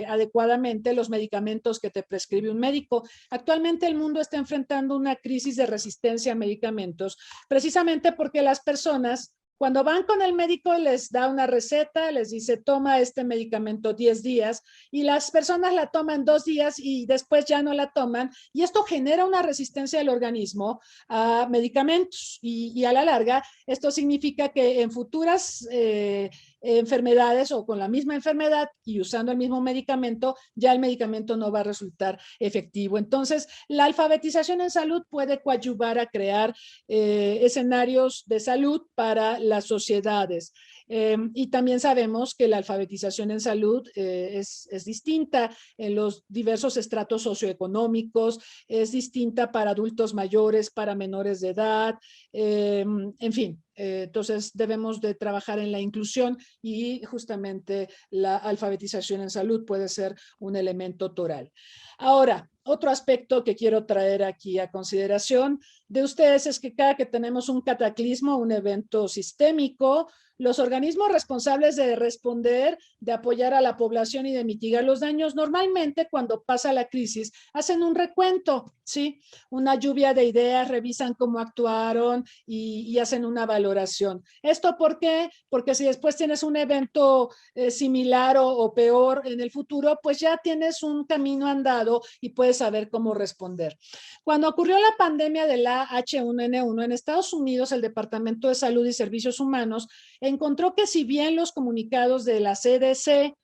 Speaker 7: adecuadamente los medicamentos que te prescribe un médico. Actualmente el mundo está enfrentando una crisis de resistencia a medicamentos, precisamente porque las personas, cuando van con el médico, les da una receta, les dice, toma este medicamento 10 días, y las personas la toman 2 días y después ya no la toman, y esto genera una resistencia del organismo a medicamentos, y a la larga, esto significa que en futuras enfermedades o con la misma enfermedad y usando el mismo medicamento, ya el medicamento no va a resultar efectivo. Entonces, la alfabetización en salud puede coadyuvar a crear escenarios de salud para las sociedades. Y también sabemos que la alfabetización en salud es distinta en los diversos estratos socioeconómicos, es distinta para adultos mayores, para menores de edad, en fin. Entonces debemos de trabajar en la inclusión y justamente la alfabetización en salud puede ser un elemento toral. Ahora, otro aspecto que quiero traer aquí a consideración de ustedes es que cada que tenemos un cataclismo, un evento sistémico, los organismos responsables de responder, de apoyar a la población y de mitigar los daños, normalmente cuando pasa la crisis hacen un recuento, ¿sí? Una lluvia de ideas, revisan cómo actuaron y hacen una valoración. ¿Esto por qué? Porque si después tienes un evento similar o peor en el futuro, pues ya tienes un camino andado y puedes saber cómo responder. Cuando ocurrió la pandemia de la H1N1 en Estados Unidos, el Departamento de Salud y Servicios Humanos encontró que si bien los comunicados de la CDC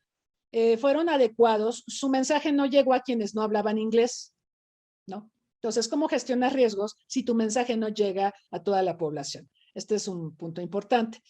Speaker 7: fueron adecuados, su mensaje no llegó a quienes no hablaban inglés, ¿no? Entonces, ¿cómo gestionar riesgos si tu mensaje no llega a toda la población? Este es un punto importante.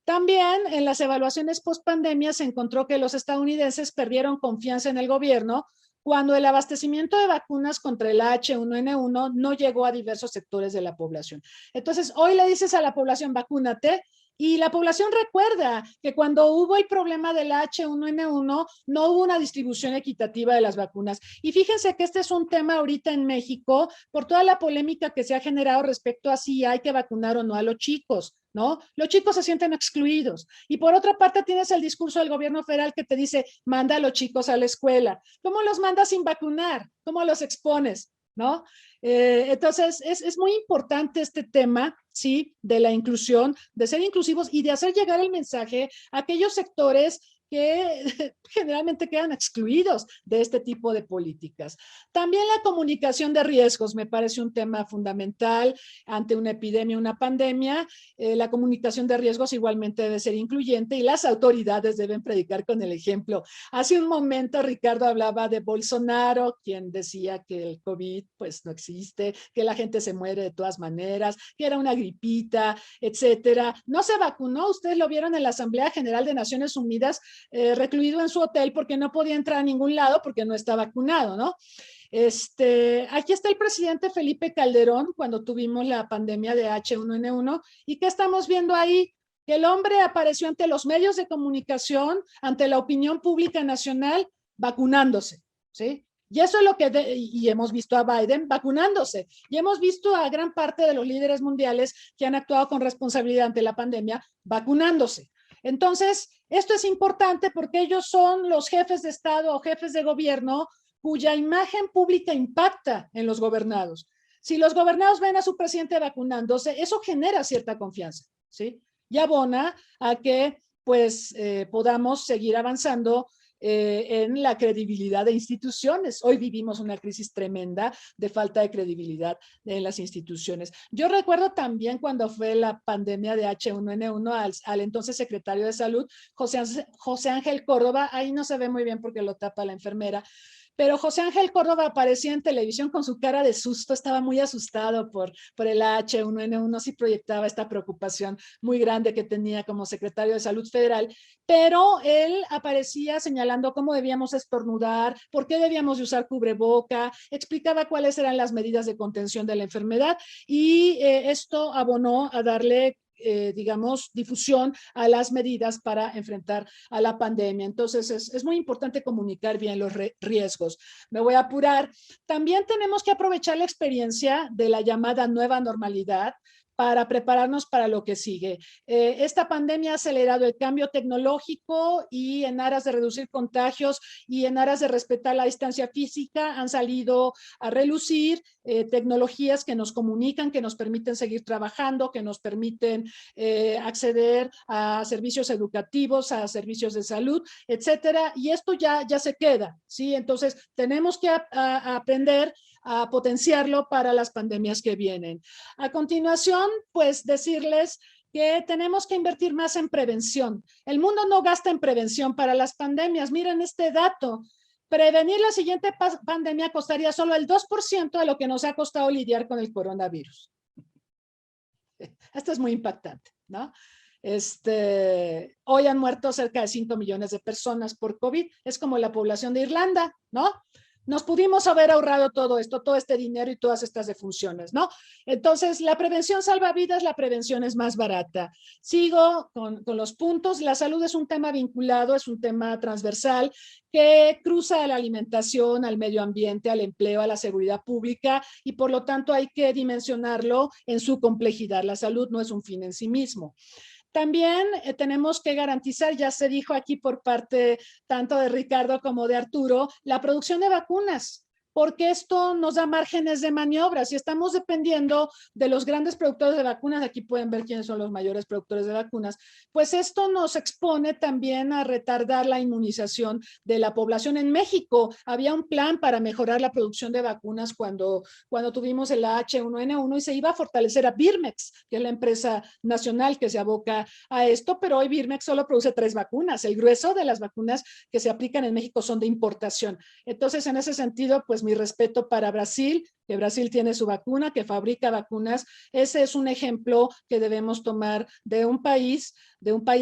Speaker 7: También en las evaluaciones post-pandemia se encontró que los estadounidenses perdieron confianza en el gobierno cuando el abastecimiento de vacunas contra el H1N1 no llegó a diversos sectores de la población. Entonces, hoy le dices a la población, vacúnate, y la población recuerda que cuando hubo el problema del H1N1, no hubo una distribución equitativa de las vacunas. Y fíjense que este es un tema ahorita en México, por toda la polémica que se ha generado respecto a si hay que vacunar o no a los chicos, ¿no? Los chicos se sienten excluidos. Y por otra parte tienes el discurso del gobierno federal que te dice, manda a los chicos a la escuela. ¿Cómo los mandas sin vacunar? ¿Cómo los expones? ¿No? Entonces, es muy importante este tema, ¿sí? De la inclusión, de ser inclusivos y de hacer llegar el mensaje a aquellos sectores que generalmente quedan excluidos de este tipo de políticas. También la comunicación de riesgos me parece un tema fundamental ante una epidemia, una pandemia. La comunicación de riesgos igualmente debe ser incluyente y las autoridades deben predicar con el ejemplo. Hace un momento Ricardo hablaba de Bolsonaro, quien decía que el COVID pues no existe, que la gente se muere de todas maneras, que era una gripita, etcétera. No se vacunó, ustedes lo vieron en la Asamblea General de Naciones Unidas, recluido en su hotel porque no podía entrar a ningún lado porque no está vacunado, ¿no? Aquí está el presidente Felipe Calderón cuando tuvimos la pandemia de H1N1 y ¿qué estamos viendo ahí? Que el hombre apareció ante los medios de comunicación, ante la opinión pública nacional, vacunándose, ¿sí? Y eso es lo que, y hemos visto a Biden vacunándose, y hemos visto a gran parte de los líderes mundiales que han actuado con responsabilidad ante la pandemia, vacunándose. Entonces, esto es importante porque ellos son los jefes de Estado o jefes de gobierno cuya imagen pública impacta en los gobernados. Si los gobernados ven a su presidente vacunándose, eso genera cierta confianza, ¿sí? Y abona a que pues podamos seguir avanzando en la credibilidad de instituciones. Hoy vivimos una crisis tremenda de falta de credibilidad en las instituciones. Yo recuerdo también cuando fue la pandemia de H1N1 al entonces secretario de Salud, José Ángel Córdoba, ahí no se ve muy bien porque lo tapa la enfermera, pero José Ángel Córdoba aparecía en televisión con su cara de susto, estaba muy asustado por el H1N1, sí proyectaba esta preocupación muy grande que tenía como secretario de Salud Federal, pero él aparecía señalando cómo debíamos estornudar, por qué debíamos de usar cubreboca, explicaba cuáles eran las medidas de contención de la enfermedad y esto abonó a darle digamos, difusión a las medidas para enfrentar a la pandemia. Entonces, es muy importante comunicar bien los riesgos. Me voy a apurar. También tenemos que aprovechar la experiencia de la llamada nueva normalidad para prepararnos para lo que sigue. Esta pandemia ha acelerado el cambio tecnológico y en aras de reducir contagios y en aras de respetar la distancia física han salido a relucir tecnologías que nos comunican, que nos permiten seguir trabajando, que nos permiten acceder a servicios educativos, a servicios de salud, etcétera. Y esto ya se queda, ¿sí? Entonces, tenemos que aprender a potenciarlo para las pandemias que vienen. A continuación, pues decirles que tenemos que invertir más en prevención. El mundo no gasta en prevención para las pandemias. Miren este dato. Prevenir la siguiente pandemia costaría solo el 2% de lo que nos ha costado lidiar con el coronavirus. Esto es muy impactante, ¿no? Hoy han muerto cerca de 5 millones de personas por COVID. Es como la población de Irlanda, ¿no? Nos pudimos haber ahorrado todo esto, todo este dinero y todas estas defunciones, ¿no? Entonces, la prevención salva vidas, la prevención es más barata. Sigo con los puntos. La salud es un tema vinculado, es un tema transversal que cruza a la alimentación, al medio ambiente, al empleo, a la seguridad pública y por lo tanto hay que dimensionarlo en su complejidad. La salud no es un fin en sí mismo. También tenemos que garantizar, ya se dijo aquí por parte tanto de Ricardo como de Arturo, la producción de vacunas, porque esto nos da márgenes de maniobra. Si estamos dependiendo de los grandes productores de vacunas, aquí pueden ver quiénes son los mayores productores de vacunas, pues esto nos expone también a retardar la inmunización de la población. En México había un plan para mejorar la producción de vacunas cuando tuvimos el H1N1 y se iba a fortalecer a Birmex, que es la empresa nacional que se aboca a esto, pero hoy Birmex solo produce 3 vacunas. El grueso de las vacunas que se aplican en México son de importación. Entonces, en ese sentido, pues mi respeto para Brasil, que Brasil tiene su vacuna, que fabrica vacunas. Ese es un ejemplo que debemos tomar de un país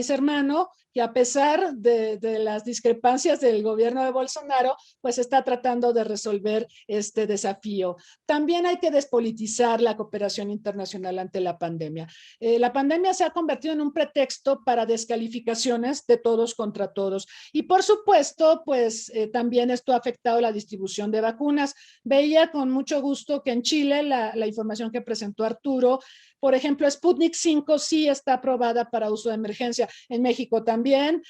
Speaker 7: hermano, que a pesar de las discrepancias del gobierno de Bolsonaro, pues está tratando de resolver este desafío. También hay que despolitizar la cooperación internacional ante la pandemia. La pandemia se ha convertido en un pretexto para descalificaciones de todos contra todos. Y por supuesto, pues también esto ha afectado la distribución de vacunas. Veía con mucho gusto que en Chile la información que presentó Arturo, por ejemplo, Sputnik 5 sí está aprobada para uso de emergencia. En México también,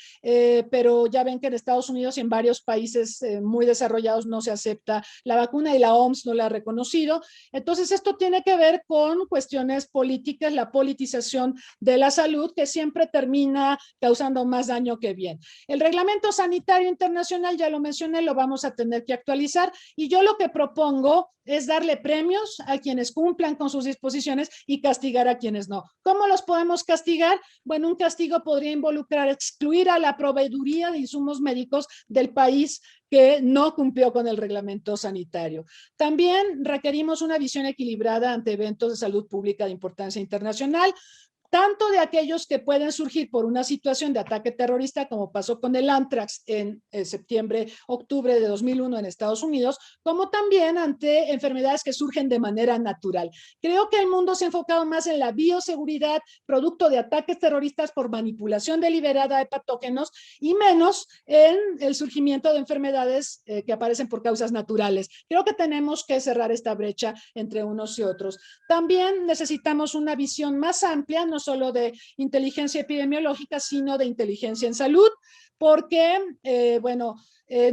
Speaker 7: pero ya ven que en Estados Unidos y en varios países muy desarrollados no se acepta la vacuna y la OMS no la ha reconocido. Entonces, esto tiene que ver con cuestiones políticas, la politización de la salud, que siempre termina causando más daño que bien. El Reglamento Sanitario Internacional, ya lo mencioné, lo vamos a tener que actualizar y yo lo que propongo es darle premios a quienes cumplan con sus disposiciones y castigar a quienes no. ¿Cómo los podemos castigar? Bueno, un castigo podría involucrar excluir a la proveeduría de insumos médicos del país que no cumplió con el reglamento sanitario. También requerimos una visión equilibrada ante eventos de salud pública de importancia internacional, tanto de aquellos que pueden surgir por una situación de ataque terrorista, como pasó con el Anthrax en septiembre-octubre de 2001 en Estados Unidos, como también ante enfermedades que surgen de manera natural. Creo que el mundo se ha enfocado más en la bioseguridad, producto de ataques terroristas por manipulación deliberada de patógenos, y menos en el surgimiento de enfermedades que aparecen por causas naturales. Creo que tenemos que cerrar esta brecha entre unos y otros. También necesitamos una visión más amplia, no solo de inteligencia epidemiológica, sino de inteligencia en salud, porque,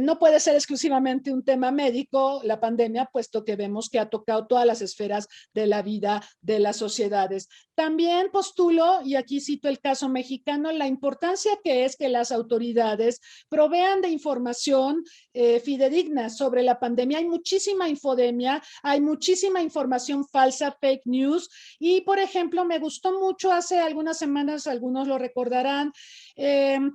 Speaker 7: no puede ser exclusivamente un tema médico, la pandemia, puesto que vemos que ha tocado todas las esferas de la vida de las sociedades. También postulo, y aquí cito el caso mexicano, la importancia que es que las autoridades provean de información fidedigna sobre la pandemia. Hay muchísima infodemia, hay muchísima información falsa, fake news, y por ejemplo, me gustó mucho hace algunas semanas, algunos lo recordarán,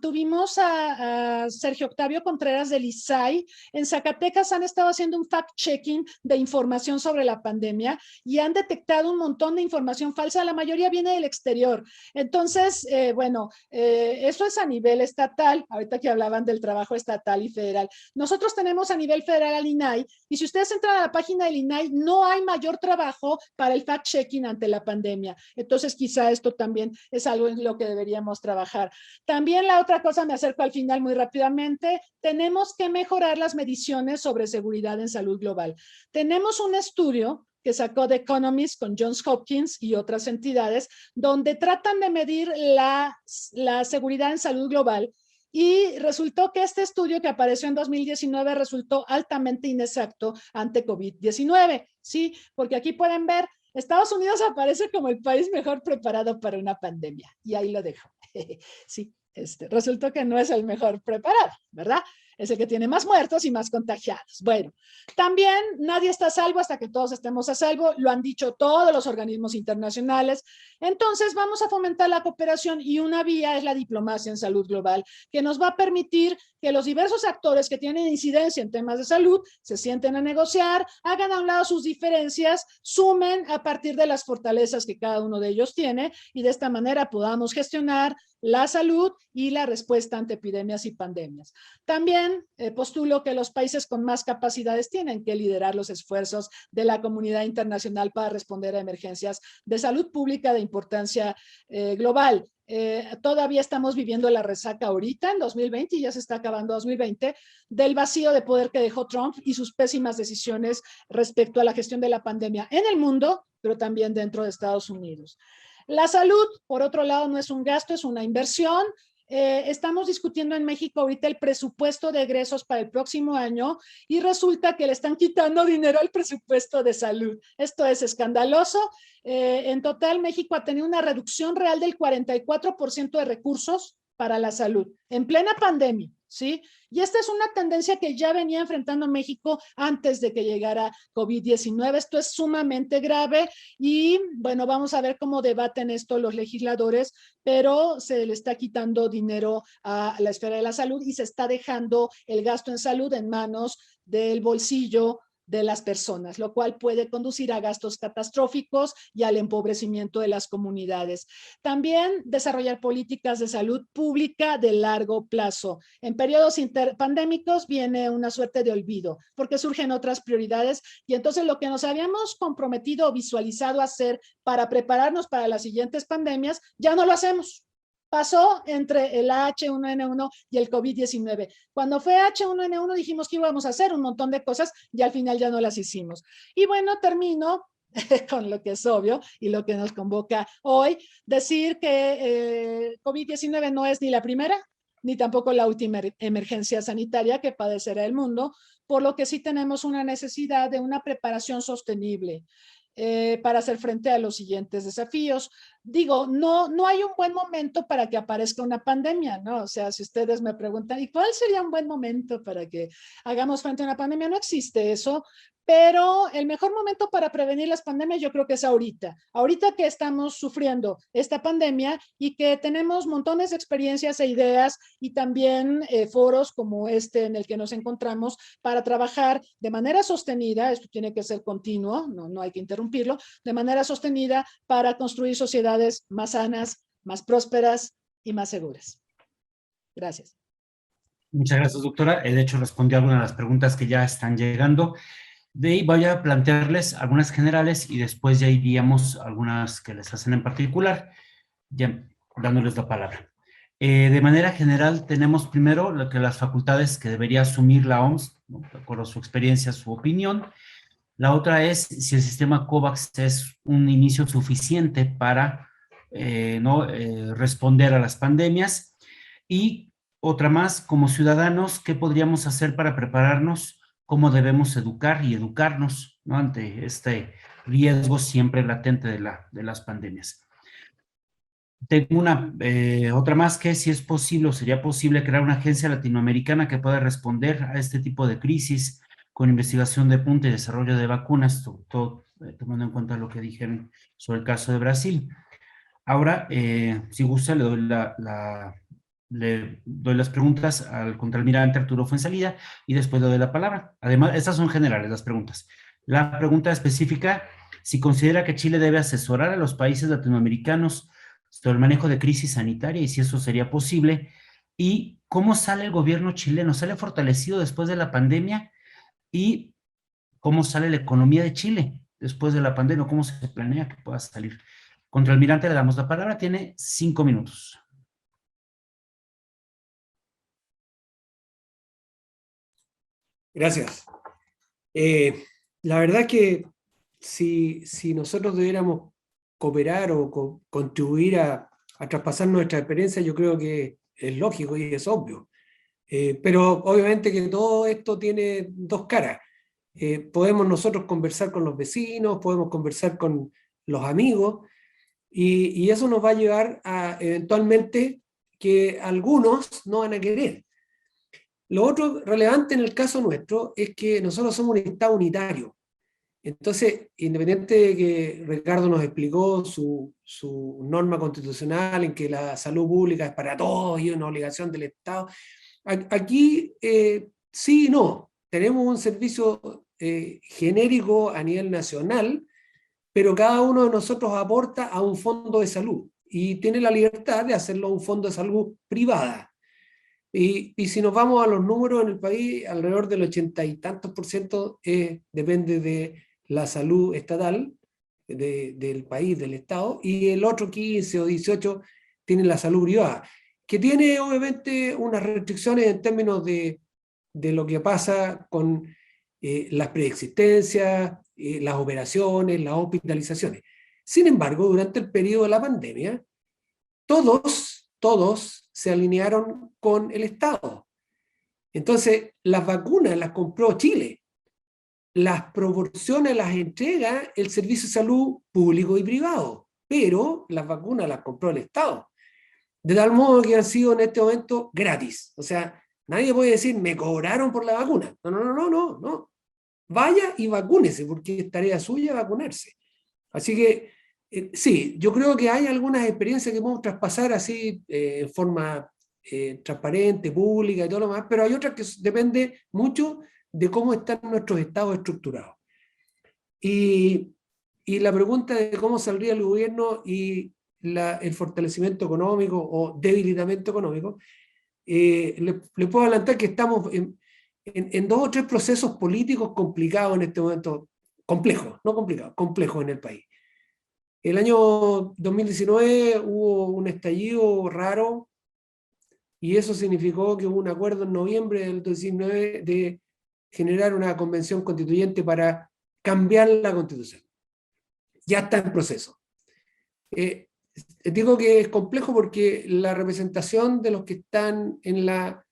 Speaker 7: tuvimos a Sergio Octavio Contreras del ISAI. En Zacatecas han estado haciendo un fact-checking de información sobre la pandemia y han detectado un montón de información falsa, la mayoría viene del exterior. Entonces, eso es a nivel estatal, ahorita que hablaban del trabajo estatal y federal. Nosotros tenemos a nivel federal al INAI, y si ustedes entran a la página del INAI, no hay mayor trabajo para el fact-checking ante la pandemia. Entonces, quizá esto también es algo en lo que deberíamos trabajar. También la otra cosa, me acerco al final muy rápidamente, tenemos que mejorar las mediciones sobre seguridad en salud global. Tenemos un estudio que sacó The Economist con Johns Hopkins y otras entidades, donde tratan de medir la seguridad en salud global, y resultó que este estudio que apareció en 2019 resultó altamente inexacto ante COVID-19, ¿sí? Porque aquí pueden ver, Estados Unidos aparece como el país mejor preparado para una pandemia, y ahí lo dejo. Sí, resultó que no es el mejor preparado, ¿verdad? Es el que tiene más muertos y más contagiados. Bueno, también nadie está a salvo hasta que todos estemos a salvo, lo han dicho todos los organismos internacionales. Entonces vamos a fomentar la cooperación, y una vía es la diplomacia en salud global, que nos va a permitir que los diversos actores que tienen incidencia en temas de salud se sienten a negociar, hagan a un lado sus diferencias, sumen a partir de las fortalezas que cada uno de ellos tiene, y de esta manera podamos gestionar la salud y la respuesta ante epidemias y pandemias. También postulo que los países con más capacidades tienen que liderar los esfuerzos de la comunidad internacional para responder a emergencias de salud pública de importancia global. Todavía estamos viviendo la resaca ahorita en 2020, y ya se está acabando 2020, del vacío de poder que dejó Trump y sus pésimas decisiones respecto a la gestión de la pandemia en el mundo, pero también dentro de Estados Unidos. La salud, por otro lado, no es un gasto, es una inversión. Estamos discutiendo en México ahorita el presupuesto de egresos para el próximo año, y resulta que le están quitando dinero al presupuesto de salud. Esto es escandaloso. En total, México ha tenido una reducción real del 44% de recursos para la salud en plena pandemia, ¿sí? Y esta es una tendencia que ya venía enfrentando México antes de que llegara COVID-19. Esto es sumamente grave, y bueno, vamos a ver cómo debaten esto los legisladores, pero se le está quitando dinero a la esfera de la salud y se está dejando el gasto en salud en manos del bolsillo de las personas, lo cual puede conducir a gastos catastróficos y al empobrecimiento de las comunidades. También desarrollar políticas de salud pública de largo plazo. En periodos interpandémicos viene una suerte de olvido, porque surgen otras prioridades, y entonces lo que nos habíamos comprometido o visualizado hacer para prepararnos para las siguientes pandemias, ya no lo hacemos. Pasó entre el H1N1 y el COVID-19. Cuando fue H1N1 dijimos que íbamos a hacer un montón de cosas, y al final ya no las hicimos. Y bueno, termino con lo que es obvio y lo que nos convoca hoy, decir que COVID-19 no es ni la primera ni tampoco la última emergencia sanitaria que padecerá el mundo, por lo que sí tenemos una necesidad de una preparación sostenible para hacer frente a los siguientes desafíos. Digo, no hay un buen momento para que aparezca una pandemia, ¿no? O sea, si ustedes me preguntan, ¿y cuál sería un buen momento para que hagamos frente a una pandemia? No existe eso, pero el mejor momento para prevenir las pandemias yo creo que es ahorita que estamos sufriendo esta pandemia y que tenemos montones de experiencias e ideas, y también foros como este en el que nos encontramos para trabajar de manera sostenida. Esto tiene que ser continuo, no hay que interrumpirlo, de manera sostenida para construir sociedades más sanas, más prósperas y más seguras. Gracias.
Speaker 4: Muchas gracias, doctora. De hecho, respondió algunas de las preguntas que ya están llegando. De ahí voy a plantearles algunas generales y después ya iríamos a algunas que les hacen en particular, ya dándoles la palabra. De manera general, tenemos primero lo que las facultades que debería asumir la OMS, ¿no? De acuerdo a su experiencia, su opinión. La otra es si el sistema COVAX es un inicio suficiente para responder a las pandemias, y Otra más, como ciudadanos, ¿qué podríamos hacer para prepararnos? ¿Cómo debemos educar y educarnos, ¿no?, ante este riesgo siempre latente de las pandemias? Tengo otra más, que si es posible o sería posible crear una agencia latinoamericana que pueda responder a este tipo de crisis con investigación de punta y desarrollo de vacunas, todo tomando en cuenta lo que dijeron sobre el caso de Brasil. Ahora, si gusta, le doy las preguntas al contraalmirante Arturo Fuenzalida y después le doy la palabra. Además, estas son generales las preguntas. La pregunta específica, si considera que Chile debe asesorar a los países latinoamericanos sobre el manejo de crisis sanitaria y si eso sería posible, y cómo sale el gobierno chileno, ¿sale fortalecido después de la pandemia? Y cómo sale la economía de Chile después de la pandemia, cómo se planea que pueda salir. Contraalmirante, le damos la palabra, tiene 5 minutos.
Speaker 5: Gracias. La verdad que si nosotros debiéramos cooperar o contribuir a traspasar nuestra experiencia, yo creo que es lógico y es obvio. Pero obviamente que todo esto tiene dos caras. Podemos nosotros conversar con los vecinos, podemos conversar con los amigos, y eso nos va a llevar a eventualmente que algunos no van a querer. Lo otro relevante en el caso nuestro es que nosotros somos un Estado unitario. Entonces, independiente de que Ricardo nos explicó su norma constitucional en que la salud pública es para todos y es una obligación del Estado, aquí sí y no. Tenemos un servicio genérico a nivel nacional, pero cada uno de nosotros aporta a un fondo de salud y tiene la libertad de hacerlo a un fondo de salud privada. Y si nos vamos a los números en el país, alrededor del 80 y tantos % depende de la salud estatal del país, del Estado, y el otro 15 o 18 tiene la salud privada, que tiene obviamente unas restricciones en términos de lo que pasa con las preexistencias, las operaciones, las hospitalizaciones. Sin embargo, durante el periodo de la pandemia, todos se alinearon con el Estado. Entonces, las vacunas las compró Chile. Las proporciones las entrega el Servicio de Salud público y privado, pero las vacunas las compró el Estado. De tal modo que han sido en este momento gratis. O sea, nadie puede decir, me cobraron por la vacuna. No. Vaya y vacúnese, porque es tarea suya vacunarse. Así que, sí, yo creo que hay algunas experiencias que podemos traspasar así en forma transparente, pública y todo lo demás, pero hay otras que depende mucho de cómo están nuestros estados estructurados. Y la pregunta de cómo saldría el gobierno y el fortalecimiento económico o debilitamiento económico, le puedo adelantar que estamos en 2 o 3 procesos políticos complicados en este momento, complejos en el país. El año 2019 hubo un estallido raro y eso significó que hubo un acuerdo en noviembre del 2019 de generar una convención constituyente para cambiar la constitución. Ya está en proceso. Digo que es complejo porque la representación de los que están en la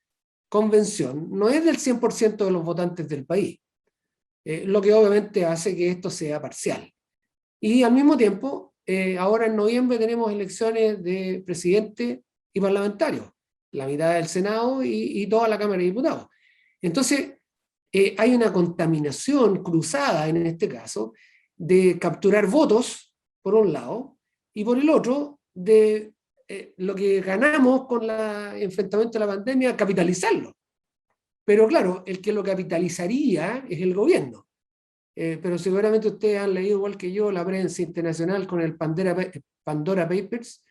Speaker 5: convención no es del 100% de los votantes del país, lo que obviamente hace que esto sea parcial. Y al mismo tiempo, ahora en noviembre tenemos elecciones de presidente y parlamentarios, la mitad del Senado y toda la Cámara de Diputados. Entonces, hay una contaminación cruzada en este caso de capturar votos, por un lado, y por el otro, de lo que ganamos con el enfrentamiento a la pandemia, capitalizarlo. Pero claro, el que lo capitalizaría es el gobierno. Pero seguramente ustedes han leído igual que yo la prensa internacional con el Pandora Papers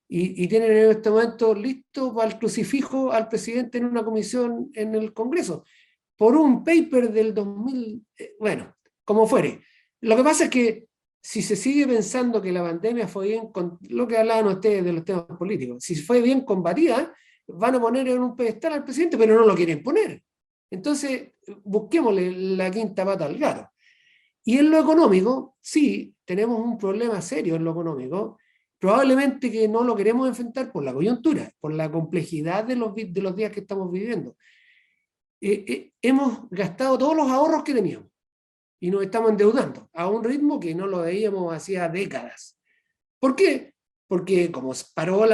Speaker 5: y tienen en este momento listo para el crucifijo al presidente en una comisión en el Congreso por un paper del 2000, bueno, como fuere. Lo que pasa es que si se sigue pensando que la pandemia fue bien, con lo que hablaban ustedes de los temas políticos, si fue bien combatida, van a poner en un pedestal al presidente, pero no lo quieren poner. Entonces, busquémosle la quinta pata al gato. Y en lo económico, sí, tenemos un problema serio en lo económico, probablemente que no lo queremos enfrentar por la coyuntura, por la complejidad de los días que estamos viviendo. Hemos gastado todos los ahorros que teníamos y nos estamos endeudando a un ritmo que no lo veíamos hacía décadas. ¿Por qué? Porque como paró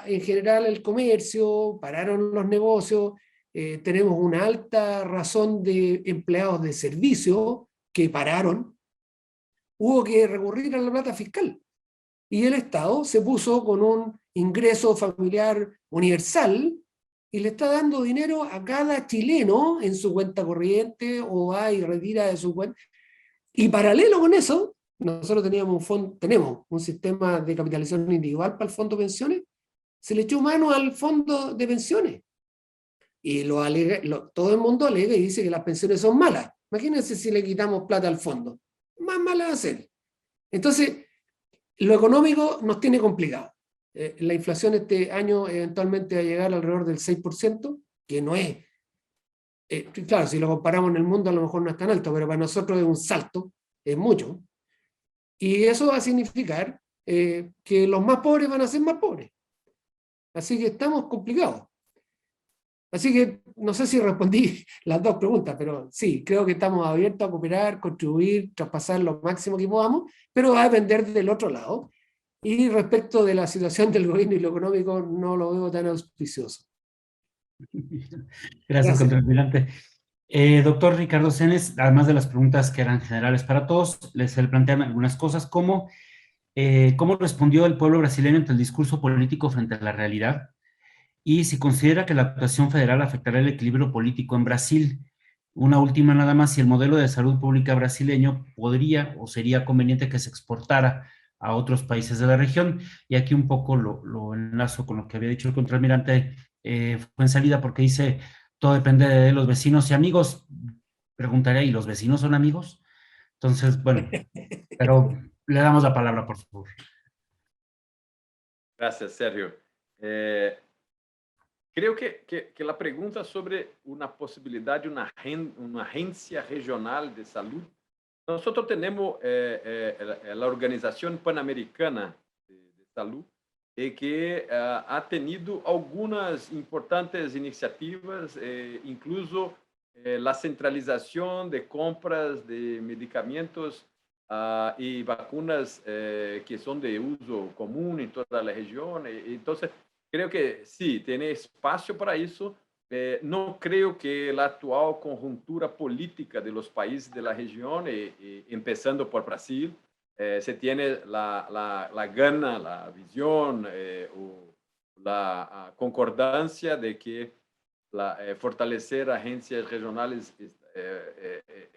Speaker 5: en general el comercio, pararon los negocios, tenemos una alta razón de empleados de servicio que pararon, hubo que recurrir a la plata fiscal. Y el Estado se puso con un ingreso familiar universal y le está dando dinero a cada chileno en su cuenta corriente o va y retira de su cuenta. Y paralelo con eso, nosotros tenemos un sistema de capitalización individual para el fondo de pensiones, se le echó mano al fondo de pensiones. Y todo el mundo alega y dice que las pensiones son malas. Imagínense si le quitamos plata al fondo. Más mala va a ser. Entonces, lo económico nos tiene complicado. La inflación este año eventualmente va a llegar alrededor del 6%, que no es... claro, si lo comparamos en el mundo a lo mejor no es tan alto, pero para nosotros es un salto, es mucho. Y eso va a significar que los más pobres van a ser más pobres. Así que estamos complicados. Así que no sé si respondí las dos preguntas, pero sí, creo que estamos abiertos a cooperar, contribuir, traspasar lo máximo que podamos, pero va a depender del otro lado. Y respecto de la situación del gobierno y lo económico, no lo veo tan auspicioso.
Speaker 4: Gracias, contraalmirante. Doctor Ricardo Senes, además de las preguntas que eran generales para todos, les plantean algunas cosas como cómo respondió el pueblo brasileño ante el discurso político frente a la realidad y si considera que la actuación federal afectará el equilibrio político en Brasil. Una última nada más, si el modelo de salud pública brasileño podría o sería conveniente que se exportara a otros países de la región. Y aquí un poco lo enlazo con lo que había dicho el contraalmirante Fuenzalida, porque dice, todo depende de los vecinos y amigos. Preguntaré, ¿y los vecinos son amigos? Entonces, bueno, pero le damos la palabra, por favor.
Speaker 6: Gracias, Sergio. Creo que la pregunta sobre una posibilidad de una agencia regional de salud, nosotros tenemos la Organización Panamericana de Salud, que ha tenido algunas importantes iniciativas, incluso la centralización de compras de medicamentos y vacunas que son de uso común en toda la región. Entonces, creo que sí, tiene espacio para eso. No creo que la actual conjuntura política de los países de la región, empezando por Brasil, se tiene la gana, la visión o la concordancia de que fortalecer agencias regionales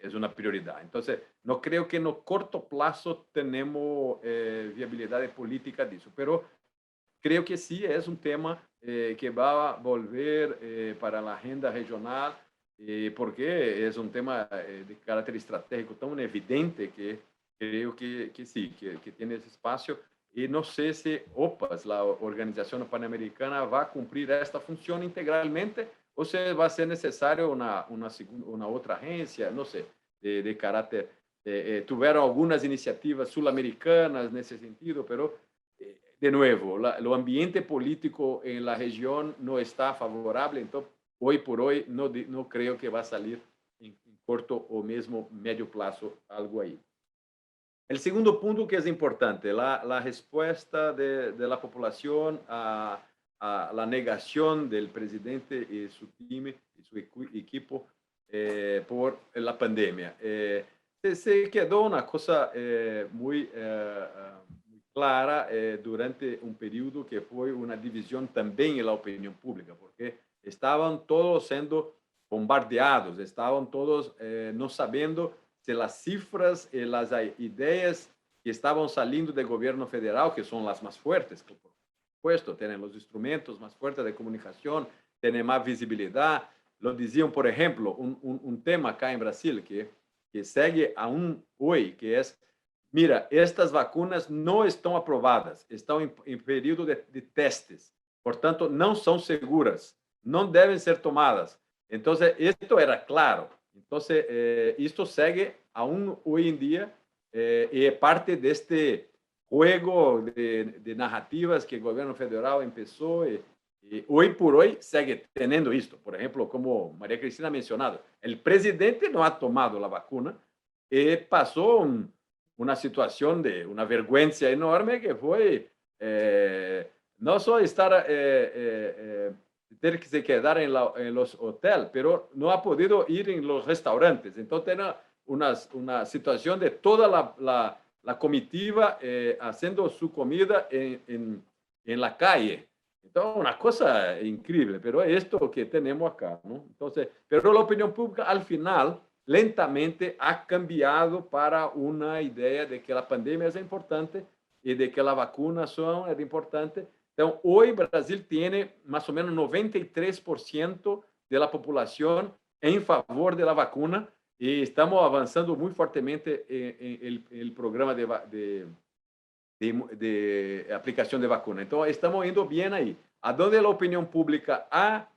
Speaker 6: es una prioridad. Entonces, no creo que en el corto plazo tenemos viabilidad política de eso, pero creo que sí es un tema que va a volver para la agenda regional, porque es un tema de carácter estratégico tan evidente que creo que sí, que tiene ese espacio. Y no sé si OPAS, la Organización Panamericana, va a cumplir esta función integralmente o si va a ser necesario una otra agencia, no sé, de carácter. Tuvieron algunas iniciativas sulamericanas en ese sentido, pero de nuevo, el ambiente político en la región no está favorable, entonces hoy por hoy no creo que va a salir en corto o mismo medio plazo algo ahí. El segundo punto que es importante, la respuesta de la población a la negación del presidente y su team y su equipo por la pandemia. Se quedó una cosa muy clara durante un periodo que fue una división también en la opinión pública, porque estaban todos siendo bombardeados, estaban todos no sabiendo si las cifras y las ideas que estaban saliendo del gobierno federal, que son las más fuertes, por supuesto, tienen los instrumentos más fuertes de comunicación, tienen más visibilidad. Lo decían, por ejemplo, un tema acá en Brasil que sigue aún hoy, que es: mira, estas vacunas no están aprobadas, están en período de testes, por tanto, no son seguras, no deben ser tomadas. Entonces, esto era claro. Entonces, esto sigue aún hoy en día y es parte de este juego de narrativas que el gobierno federal empezó y hoy por hoy sigue teniendo esto. Por ejemplo, como María Cristina ha mencionado, el presidente no ha tomado la vacuna y pasó una situación de una vergüenza enorme que fue no solo estar, tener que se quedar en los hoteles, pero no ha podido ir en los restaurantes. Entonces, tiene una situación de toda la comitiva haciendo su comida en la calle. Entonces, una cosa increíble, pero es esto que tenemos acá, ¿no? Entonces, pero la opinión pública al final lentamente ha cambiado para una idea de que la pandemia es importante y de que la vacunación es importante. Entonces, hoy Brasil tiene más o menos 93% de la población en favor de la vacuna y estamos avanzando muy fuertemente en el programa de aplicación de vacuna. Entonces, estamos yendo bien ahí. A donde la opinión pública ha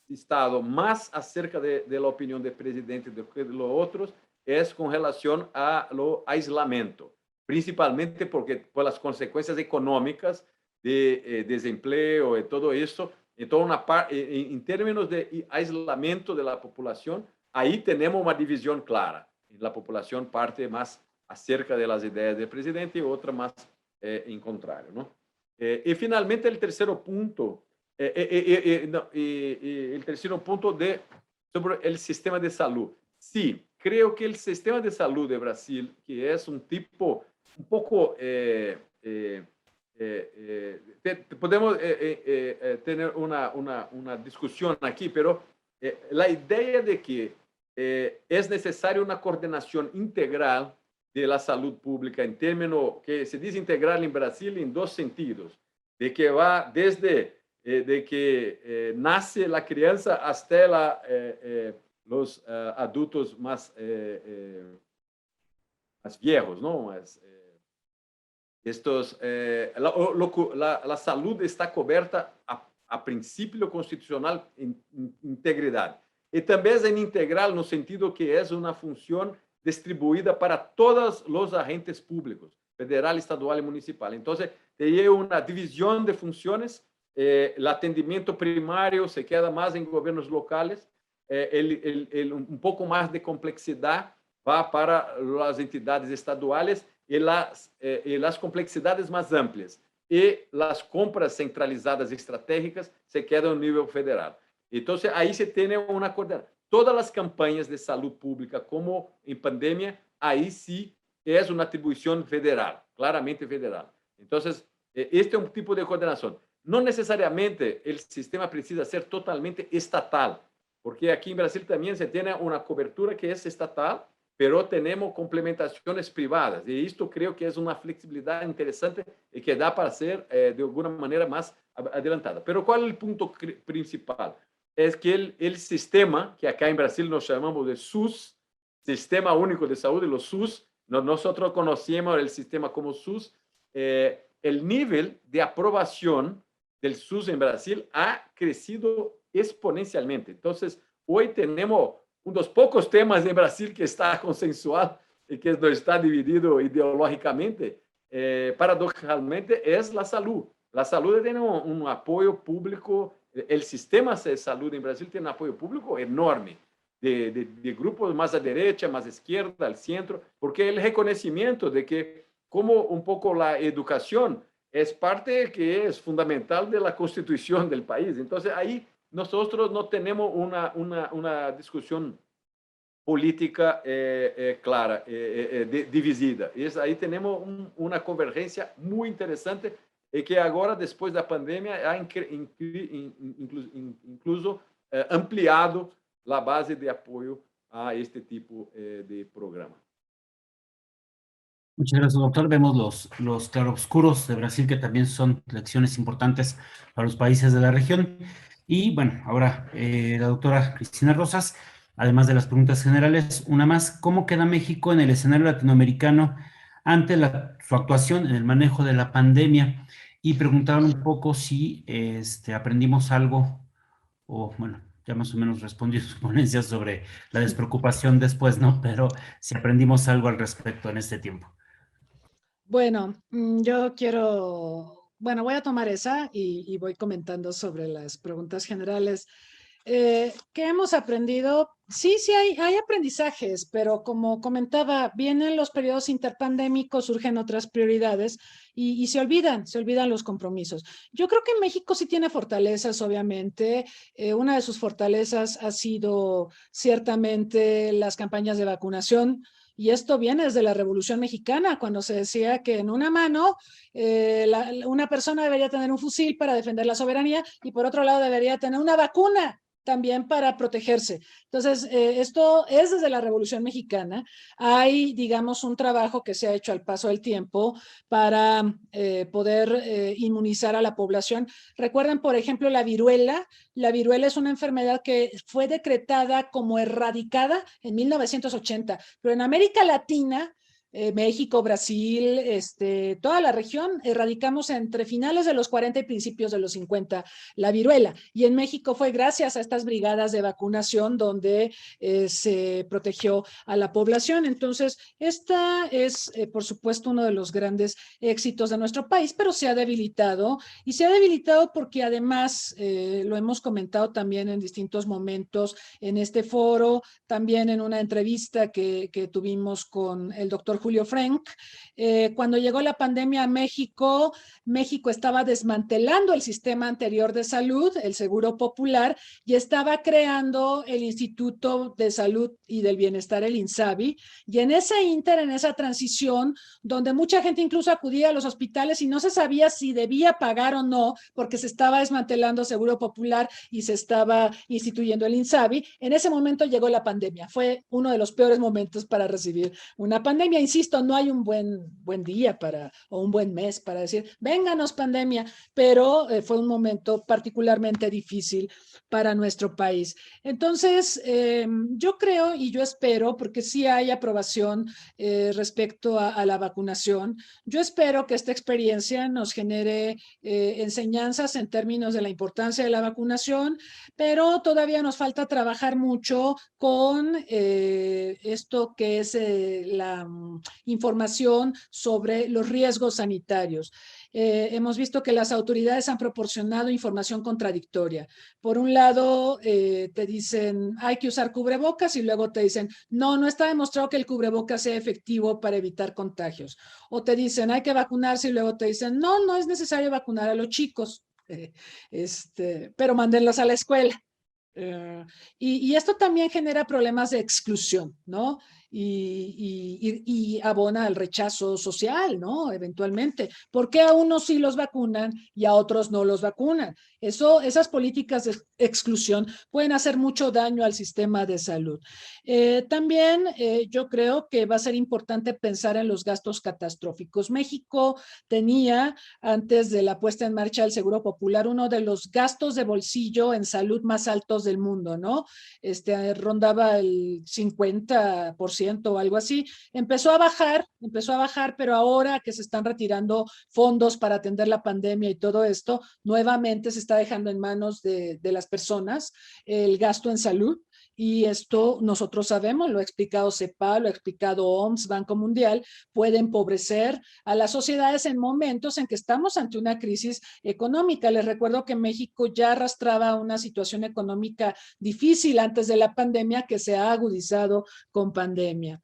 Speaker 6: estado más acerca de la opinión del presidente de que de los otros es con relación a lo aislamiento, principalmente porque por las consecuencias económicas de desempleo y todo eso. Entonces, en términos de aislamiento de la población, ahí tenemos una división clara. La población parte más acerca de las ideas del presidente y otra más en contrario, ¿no? Y finalmente el tercero punto, el tercero punto sobre el sistema de salud. Sí, creo que el sistema de salud de Brasil, que es un tipo un poco, podemos tener una discusión aquí, pero la idea de que es necesaria una coordinación integral de la salud pública en términos que se dice integral en Brasil en dos sentidos, de que va desde de que nace la crianza hasta los adultos más viejos, ¿no? La salud está cubierta a principio constitucional en integridad. Y también es en integral no sentido que es una función distribuida para todos los agentes públicos, federal, estadual y municipal. Entonces, hay una división de funciones. El atendimiento primario se queda más en gobiernos locales. Un poco más de complejidad va para las entidades estaduales y las complejidades más amplias. Y las compras centralizadas estratégicas se quedan a nivel federal. Entonces, ahí se tiene una coordinación. Todas las campañas de salud pública, como en pandemia, ahí sí es una atribución federal, claramente federal. Entonces, este es un tipo de coordinación. No necesariamente el sistema precisa ser totalmente estatal, porque aquí en Brasil también se tiene una cobertura que es estatal, pero tenemos complementaciones privadas. Y esto creo que es una flexibilidad interesante y que da para ser de alguna manera más adelantada. Pero ¿cuál es el punto principal? Es que el sistema, que acá en Brasil nos llamamos de SUS, Sistema Único de Salud, los SUS, nosotros conocemos el sistema como SUS, el nivel de aprobación del SUS en Brasil ha crecido exponencialmente. Entonces, hoy tenemos uno de los pocos temas en Brasil que está consensual y que no está dividido ideológicamente, paradójicamente, es la salud. La salud tiene un apoyo público. El sistema de salud en Brasil tiene un apoyo público enorme, de grupos más a derecha, más a izquierda, al centro, porque el reconocimiento de que como un poco la educación es parte que es fundamental de la constitución del país. Entonces, ahí nosotros no tenemos una discusión política clara, dividida. Ahí tenemos una convergencia muy interesante y que ahora, después de la pandemia, ha incluso ampliado la base de apoyo a este tipo de programa.
Speaker 4: Muchas gracias, doctor. Vemos los claroscuros de Brasil, que también son lecciones importantes para los países de la región. Y bueno, ahora la doctora Cristina Rosas, además de las preguntas generales, una más: ¿cómo queda México en el escenario latinoamericano ante su actuación en el manejo de la pandemia? Y preguntaban un poco si aprendimos algo, o bueno, ya más o menos respondió sus ponencias sobre la despreocupación después, ¿no? Pero si aprendimos algo al respecto en este tiempo.
Speaker 7: Bueno, yo quiero, bueno, voy a tomar esa y voy comentando sobre las preguntas generales. ¿Qué hemos aprendido? Sí, sí hay aprendizajes, pero como comentaba, vienen los periodos interpandémicos, surgen otras prioridades y se olvidan los compromisos. Yo creo que México sí tiene fortalezas, obviamente. Una de sus fortalezas ha sido ciertamente las campañas de vacunación. Y esto viene desde la Revolución Mexicana, cuando se decía que en una mano una persona debería tener un fusil para defender la soberanía y por otro lado debería tener una vacuna también para protegerse. Entonces, esto es desde la Revolución Mexicana. Hay, digamos, un trabajo que se ha hecho al paso del tiempo para poder inmunizar a la población. Recuerden, por ejemplo, la viruela. La viruela es una enfermedad que fue decretada como erradicada en 1980, pero en América Latina México, Brasil, toda la región, erradicamos entre finales de los 40 y principios de los 50 la viruela. Y en México fue gracias a estas brigadas de vacunación donde se protegió a la población. Entonces, esta es, por supuesto, uno de los grandes éxitos de nuestro país, pero se ha debilitado y se ha debilitado porque además, lo hemos comentado también en distintos momentos en este foro, también en una entrevista que tuvimos con el doctor Julio Frenk. Cuando llegó la pandemia a México, México estaba desmantelando el sistema anterior de salud, el Seguro Popular, y estaba creando el Instituto de Salud y del Bienestar, el INSABI, y en ese en esa transición, donde mucha gente incluso acudía a los hospitales y no se sabía si debía pagar o no, porque se estaba desmantelando Seguro Popular y se estaba instituyendo el INSABI, en ese momento llegó la pandemia. Fue uno de los peores momentos para recibir una pandemia. Insisto, no hay un buen día o un buen mes para decir, vénganos pandemia, pero fue un momento particularmente difícil para nuestro país. Entonces, yo creo y yo espero, porque sí hay aprobación respecto a la vacunación, yo espero que esta experiencia nos genere enseñanzas en términos de la importancia de la vacunación, pero todavía nos falta trabajar mucho con esto que es la información sobre los riesgos sanitarios. Hemos visto que las autoridades han proporcionado información contradictoria. Por un lado, te dicen hay que usar cubrebocas y luego te dicen no está demostrado que el cubrebocas sea efectivo para evitar contagios. O te dicen hay que vacunarse y luego te dicen no es necesario vacunar a los chicos, pero mándenlos a la escuela. Y esto también genera problemas de exclusión, ¿no? Y abona al rechazo social, ¿no? Eventualmente. ¿Por qué a unos sí los vacunan y a otros no los vacunan? Esas políticas de exclusión pueden hacer mucho daño al sistema de salud. También yo creo que va a ser importante pensar en los gastos catastróficos. México tenía, antes de la puesta en marcha del Seguro Popular, uno de los gastos de bolsillo en salud más altos del mundo, ¿no? Rondaba el 50% o algo así. Empezó a bajar, pero ahora que se están retirando fondos para atender la pandemia y todo esto, nuevamente se está dejando en manos de las personas el gasto en salud. Y esto nosotros sabemos, lo ha explicado CEPAL, lo ha explicado OMS, Banco Mundial, puede empobrecer a las sociedades en momentos en que estamos ante una crisis económica. Les recuerdo que México ya arrastraba una situación económica difícil antes de la pandemia que se ha agudizado con pandemia.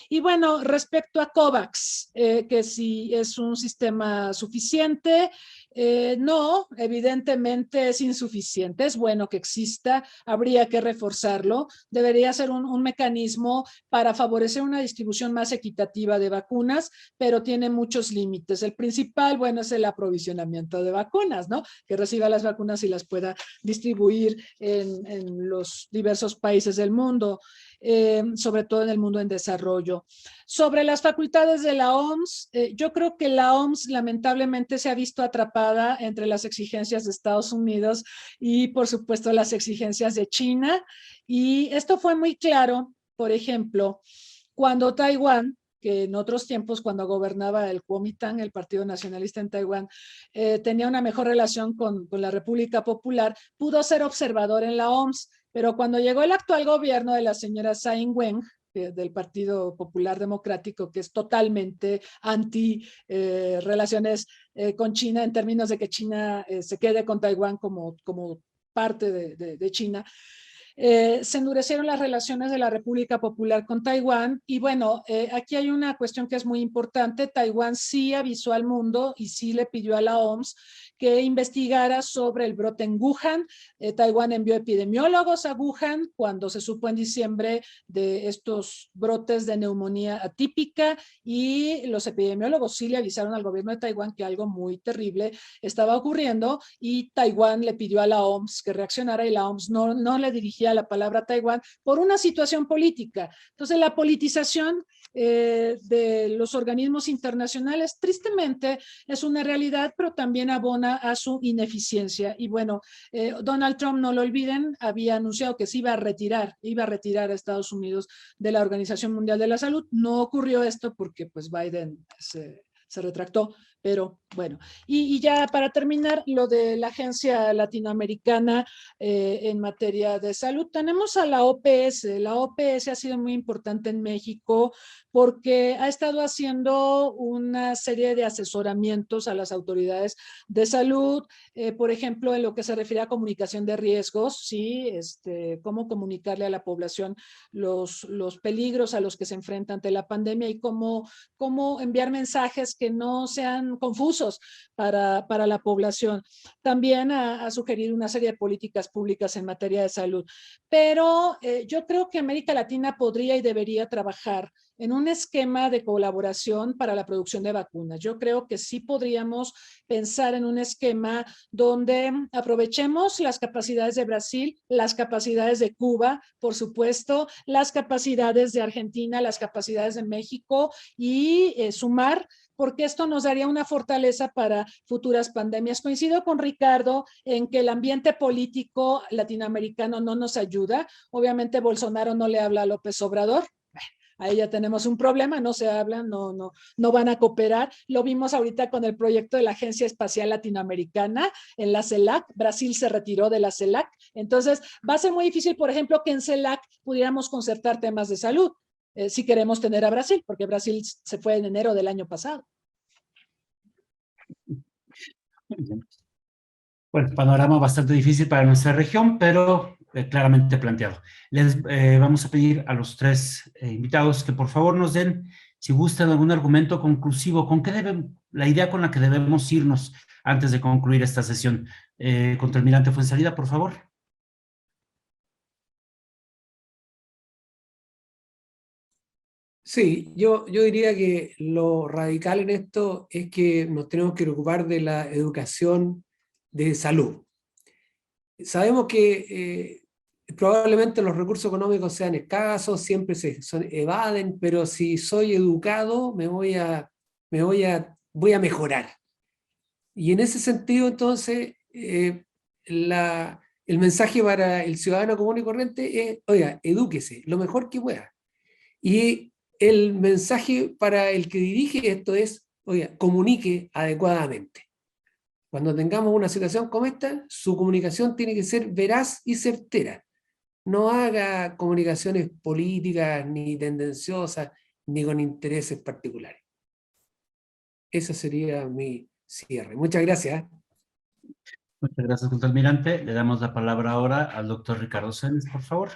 Speaker 7: Y bueno, respecto a COVAX, que si es un sistema suficiente, no, evidentemente es insuficiente, es bueno que exista, habría que reforzarlo, debería ser un mecanismo para favorecer una distribución más equitativa de vacunas, pero tiene muchos límites. El principal, bueno, es el aprovisionamiento de vacunas, ¿no? Que reciba las vacunas y las pueda distribuir en los diversos países del mundo. Sobre todo en el mundo en desarrollo. Sobre las facultades de la OMS, yo creo que la OMS lamentablemente se ha visto atrapada entre las exigencias de Estados Unidos y por supuesto las exigencias de China, y esto fue muy claro, por ejemplo, cuando Taiwán, que en otros tiempos cuando gobernaba el Kuomintang, el Partido Nacionalista en Taiwán, tenía una mejor relación con la República Popular, pudo ser observador en la OMS, pero cuando llegó el actual gobierno de la señora Tsai Ing-wen, del Partido Popular Democrático, que es totalmente anti relaciones con China, en términos de que China se quede con Taiwán como parte de China. Se endurecieron las relaciones de la República Popular con Taiwán y bueno, aquí hay una cuestión que es muy importante. Taiwán sí avisó al mundo y sí le pidió a la OMS que investigara sobre el brote en Wuhan. Taiwán envió epidemiólogos a Wuhan cuando se supo en diciembre de estos brotes de neumonía atípica y los epidemiólogos sí le avisaron al gobierno de Taiwán que algo muy terrible estaba ocurriendo y Taiwán le pidió a la OMS que reaccionara y la OMS no le dirigía la palabra a Taiwán por una situación política. Entonces la politización de los organismos internacionales tristemente es una realidad, pero también abona a su ineficiencia. Y bueno, Donald Trump, no lo olviden, había anunciado que se iba a retirar a Estados Unidos de la Organización Mundial de la Salud. No ocurrió esto porque pues Biden se retractó, pero bueno. Y ya para terminar, lo de la Agencia Latinoamericana en materia de salud, tenemos a la OPS. La OPS ha sido muy importante en México porque ha estado haciendo una serie de asesoramientos a las autoridades de salud, por ejemplo, en lo que se refiere a comunicación de riesgos, ¿sí? Cómo comunicarle a la población los peligros a los que se enfrenta ante la pandemia y cómo enviar mensajes que no sean confusos para la población. También ha sugerido una serie de políticas públicas en materia de salud. Pero yo creo que América Latina podría y debería trabajar en un esquema de colaboración para la producción de vacunas. Yo creo que sí podríamos pensar en un esquema donde aprovechemos las capacidades de Brasil, las capacidades de Cuba, por supuesto, las capacidades de Argentina, las capacidades de México y sumar, porque esto nos daría una fortaleza para futuras pandemias. Coincido con Ricardo en que el ambiente político latinoamericano no nos ayuda. Obviamente Bolsonaro no le habla a López Obrador. Ahí ya tenemos un problema, no se hablan, no van a cooperar. Lo vimos ahorita con el proyecto de la Agencia Espacial Latinoamericana en la CELAC. Brasil se retiró de la CELAC. Entonces, va a ser muy difícil, por ejemplo, que en CELAC pudiéramos concertar temas de salud, si queremos tener a Brasil, porque Brasil se fue en enero del año pasado.
Speaker 4: Bueno, panorama bastante difícil para nuestra región, pero claramente planteado. Les vamos a pedir a los tres invitados que por favor nos den, si gustan, algún argumento conclusivo, la idea con la que debemos irnos antes de concluir esta sesión. Contralmirante Fuenzalida, por favor.
Speaker 5: Sí, yo diría que lo radical en esto es que nos tenemos que preocupar de la educación de salud. Sabemos que probablemente los recursos económicos sean escasos, siempre se evaden, pero si soy educado voy a mejorar. Y en ese sentido, entonces, el mensaje para el ciudadano común y corriente es, oiga, edúquese lo mejor que pueda. Y el mensaje para el que dirige esto es, oiga, comunique adecuadamente. Cuando tengamos una situación como esta, su comunicación tiene que ser veraz y certera. No haga comunicaciones políticas, ni tendenciosas, ni con intereses particulares. Ese sería mi cierre. Muchas gracias.
Speaker 4: Muchas gracias, contralmirante. Le damos la palabra ahora al doctor Ricardo Sáenz, por favor.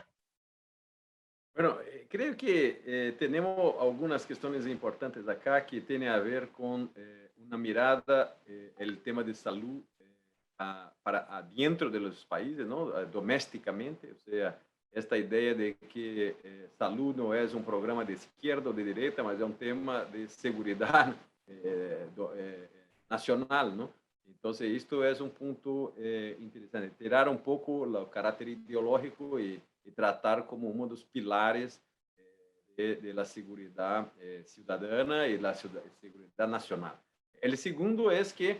Speaker 6: Bueno, creo que tenemos algunas cuestiones importantes acá que tienen a ver con una mirada, el tema de salud para adentro de los países, ¿no? Domésticamente, o sea, esta idea de que salud no es un programa de izquierda o de derecha, mas es un tema de seguridad nacional, ¿no? Entonces, esto es un punto interesante, tirar un poco el carácter ideológico y tratar como uno de los pilares de la seguridad ciudadana y la seguridad nacional. El segundo es que,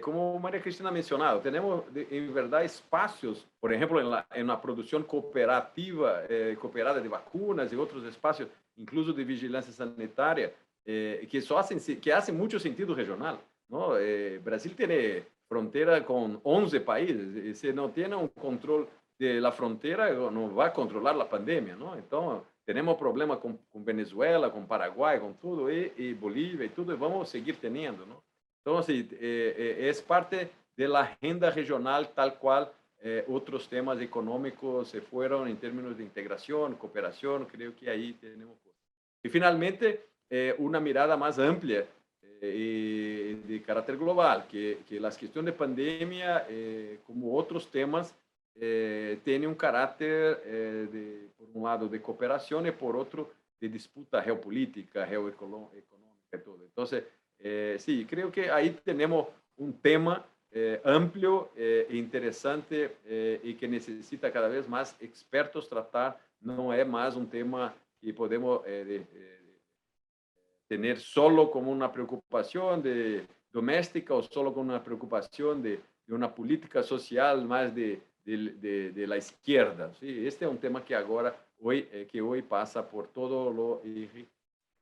Speaker 6: como María Cristina ha mencionado, tenemos en verdad espacios, por ejemplo, en la producción cooperativa, cooperada de vacunas y otros espacios, incluso de vigilancia sanitaria, que hacen mucho sentido regional, ¿no? Brasil tiene frontera con 11 países, y si no tiene un control de la frontera, no va a controlar la pandemia, ¿no? Entonces, tenemos problemas con Venezuela, con Paraguay, con todo, y Bolivia y todo, y vamos a seguir teniendo, ¿no? Entonces, es parte de la agenda regional tal cual otros temas económicos se fueron en términos de integración, cooperación, creo que ahí tenemos. Y finalmente, una mirada más amplia de carácter global, que las cuestiones de pandemia, como otros temas, tiene un carácter, por un lado, de cooperación y por otro, de disputa geopolítica, geoeconómica y todo. Entonces, sí, creo que ahí tenemos un tema amplio e interesante y que necesita cada vez más expertos tratar. No es más un tema que podemos tener solo como una preocupación doméstica o solo como una preocupación de una política social más de la izquierda. ¿Sí? Este es un tema que hoy pasa por todo lo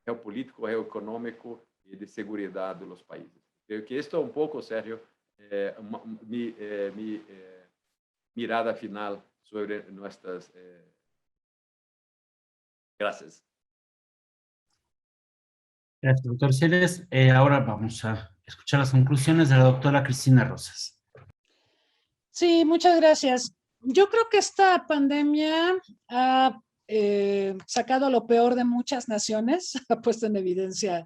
Speaker 6: geopolítico, geoeconómico y de seguridad de los países. Creo que esto es un poco, Sergio, mi mirada final sobre nuestras... Gracias.
Speaker 4: Gracias, doctor Celes. Ahora vamos a escuchar las conclusiones de la doctora Cristina Rosas.
Speaker 7: Sí, muchas gracias. Yo creo que esta pandemia ha sacado lo peor de muchas naciones, ha puesto en evidencia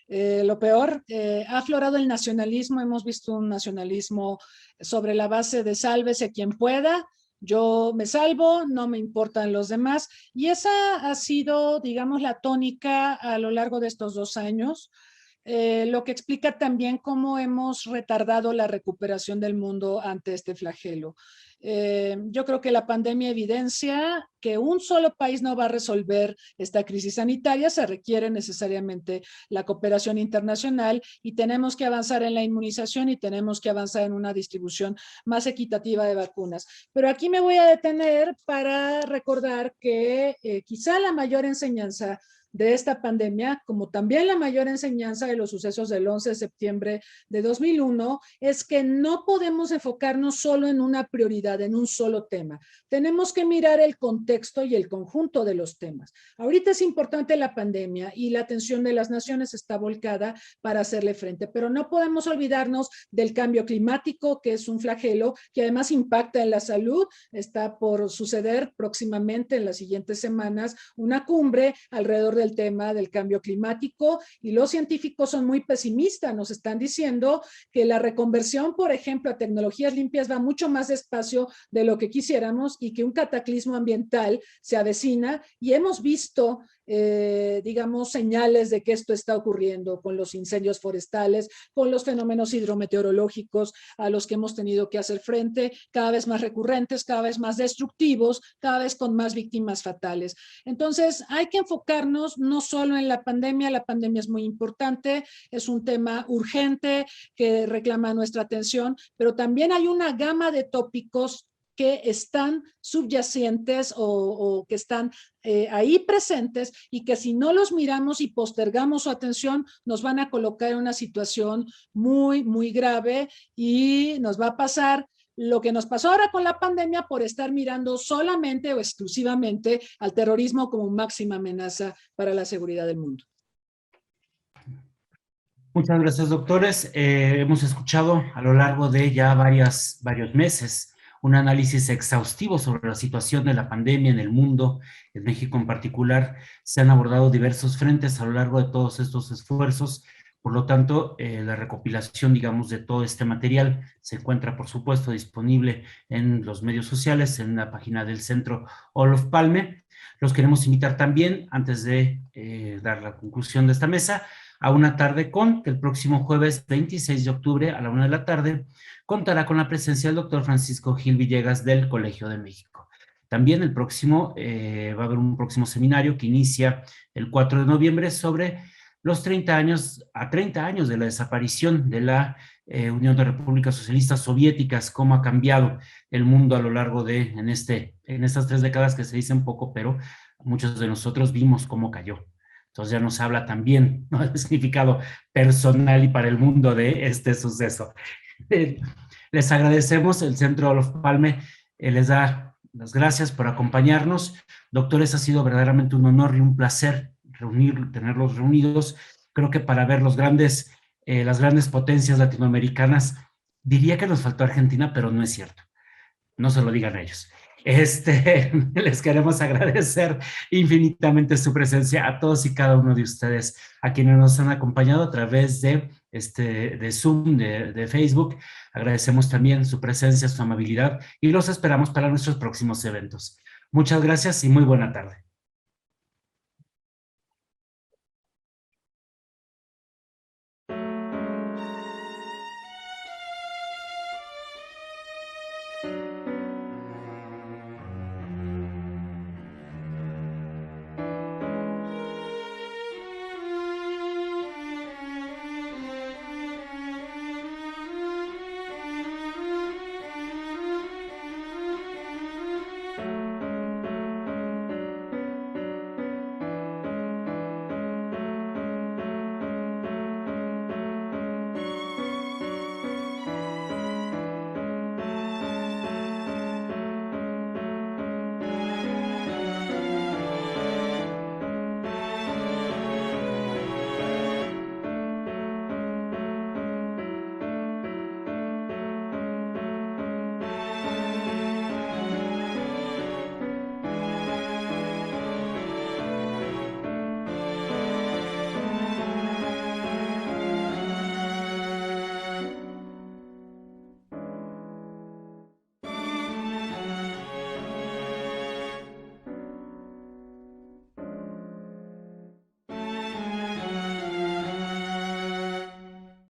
Speaker 7: lo peor. Ha aflorado el nacionalismo, hemos visto un nacionalismo sobre la base de sálvese quien pueda, yo me salvo, no me importan los demás, y esa ha sido, digamos, la tónica a lo largo de estos 2 años. Lo que explica también cómo hemos retardado la recuperación del mundo ante este flagelo. Yo creo que la pandemia evidencia que un solo país no va a resolver esta crisis sanitaria, se requiere necesariamente la cooperación internacional y tenemos que avanzar en la inmunización y tenemos que avanzar en una distribución más equitativa de vacunas. Pero aquí me voy a detener para recordar que quizá la mayor enseñanza de esta pandemia, como también la mayor enseñanza de los sucesos del 11 de septiembre de 2001, es que no podemos enfocarnos solo en una prioridad, en un solo tema. Tenemos que mirar el contexto y el conjunto de los temas. Ahorita es importante la pandemia y la atención de las naciones está volcada para hacerle frente, pero no podemos olvidarnos del cambio climático, que es un flagelo que además impacta en la salud. Está por suceder próximamente en las siguientes semanas una cumbre alrededor del tema del cambio climático y los científicos son muy pesimistas, nos están diciendo que la reconversión, por ejemplo, a tecnologías limpias va mucho más despacio de lo que quisiéramos y que un cataclismo ambiental se avecina y hemos visto digamos, señales de que esto está ocurriendo con los incendios forestales, con los fenómenos hidrometeorológicos a los que hemos tenido que hacer frente, cada vez más recurrentes, cada vez más destructivos, cada vez con más víctimas fatales. Entonces, hay que enfocarnos no solo en la pandemia es muy importante, es un tema urgente que reclama nuestra atención, pero también hay una gama de tópicos que están subyacentes o que están ahí presentes y que si no los miramos y postergamos su atención nos van a colocar en una situación muy, muy grave y nos va a pasar lo que nos pasó ahora con la pandemia por estar mirando solamente o exclusivamente al terrorismo como máxima amenaza para la seguridad del mundo.
Speaker 4: Muchas gracias, doctores. Hemos escuchado a lo largo de ya varios meses un análisis exhaustivo sobre la situación de la pandemia en el mundo, en México en particular. Se han abordado diversos frentes a lo largo de todos estos esfuerzos. Por lo tanto, la recopilación, digamos, de todo este material se encuentra, por supuesto, disponible en los medios sociales, en la página del Centro Olof Palme. Los queremos invitar también, antes de dar la conclusión de esta mesa, a una tarde que el próximo jueves 26 de octubre a la 1 de la tarde contará con la presencia del doctor Francisco Gil Villegas del Colegio de México. También va a haber un próximo seminario que inicia el 4 de noviembre sobre los 30 años de la desaparición de la Unión de Repúblicas Socialistas Soviéticas, cómo ha cambiado el mundo a lo largo en estas 3 décadas que se dicen poco, pero muchos de nosotros vimos cómo cayó. Entonces ya nos habla también, ¿no?, del significado personal y para el mundo de este suceso. Les agradecemos, el Centro Olof Palme les da las gracias por acompañarnos. Doctores, ha sido verdaderamente un honor y un placer tenerlos reunidos. Creo que para ver las grandes potencias latinoamericanas, diría que nos faltó Argentina, pero no es cierto. No se lo digan a ellos. Les queremos agradecer infinitamente su presencia a todos y cada uno de ustedes, a quienes nos han acompañado a través de Zoom, de Facebook. Agradecemos también su presencia, su amabilidad y los esperamos para nuestros próximos eventos. Muchas gracias y muy buena tarde.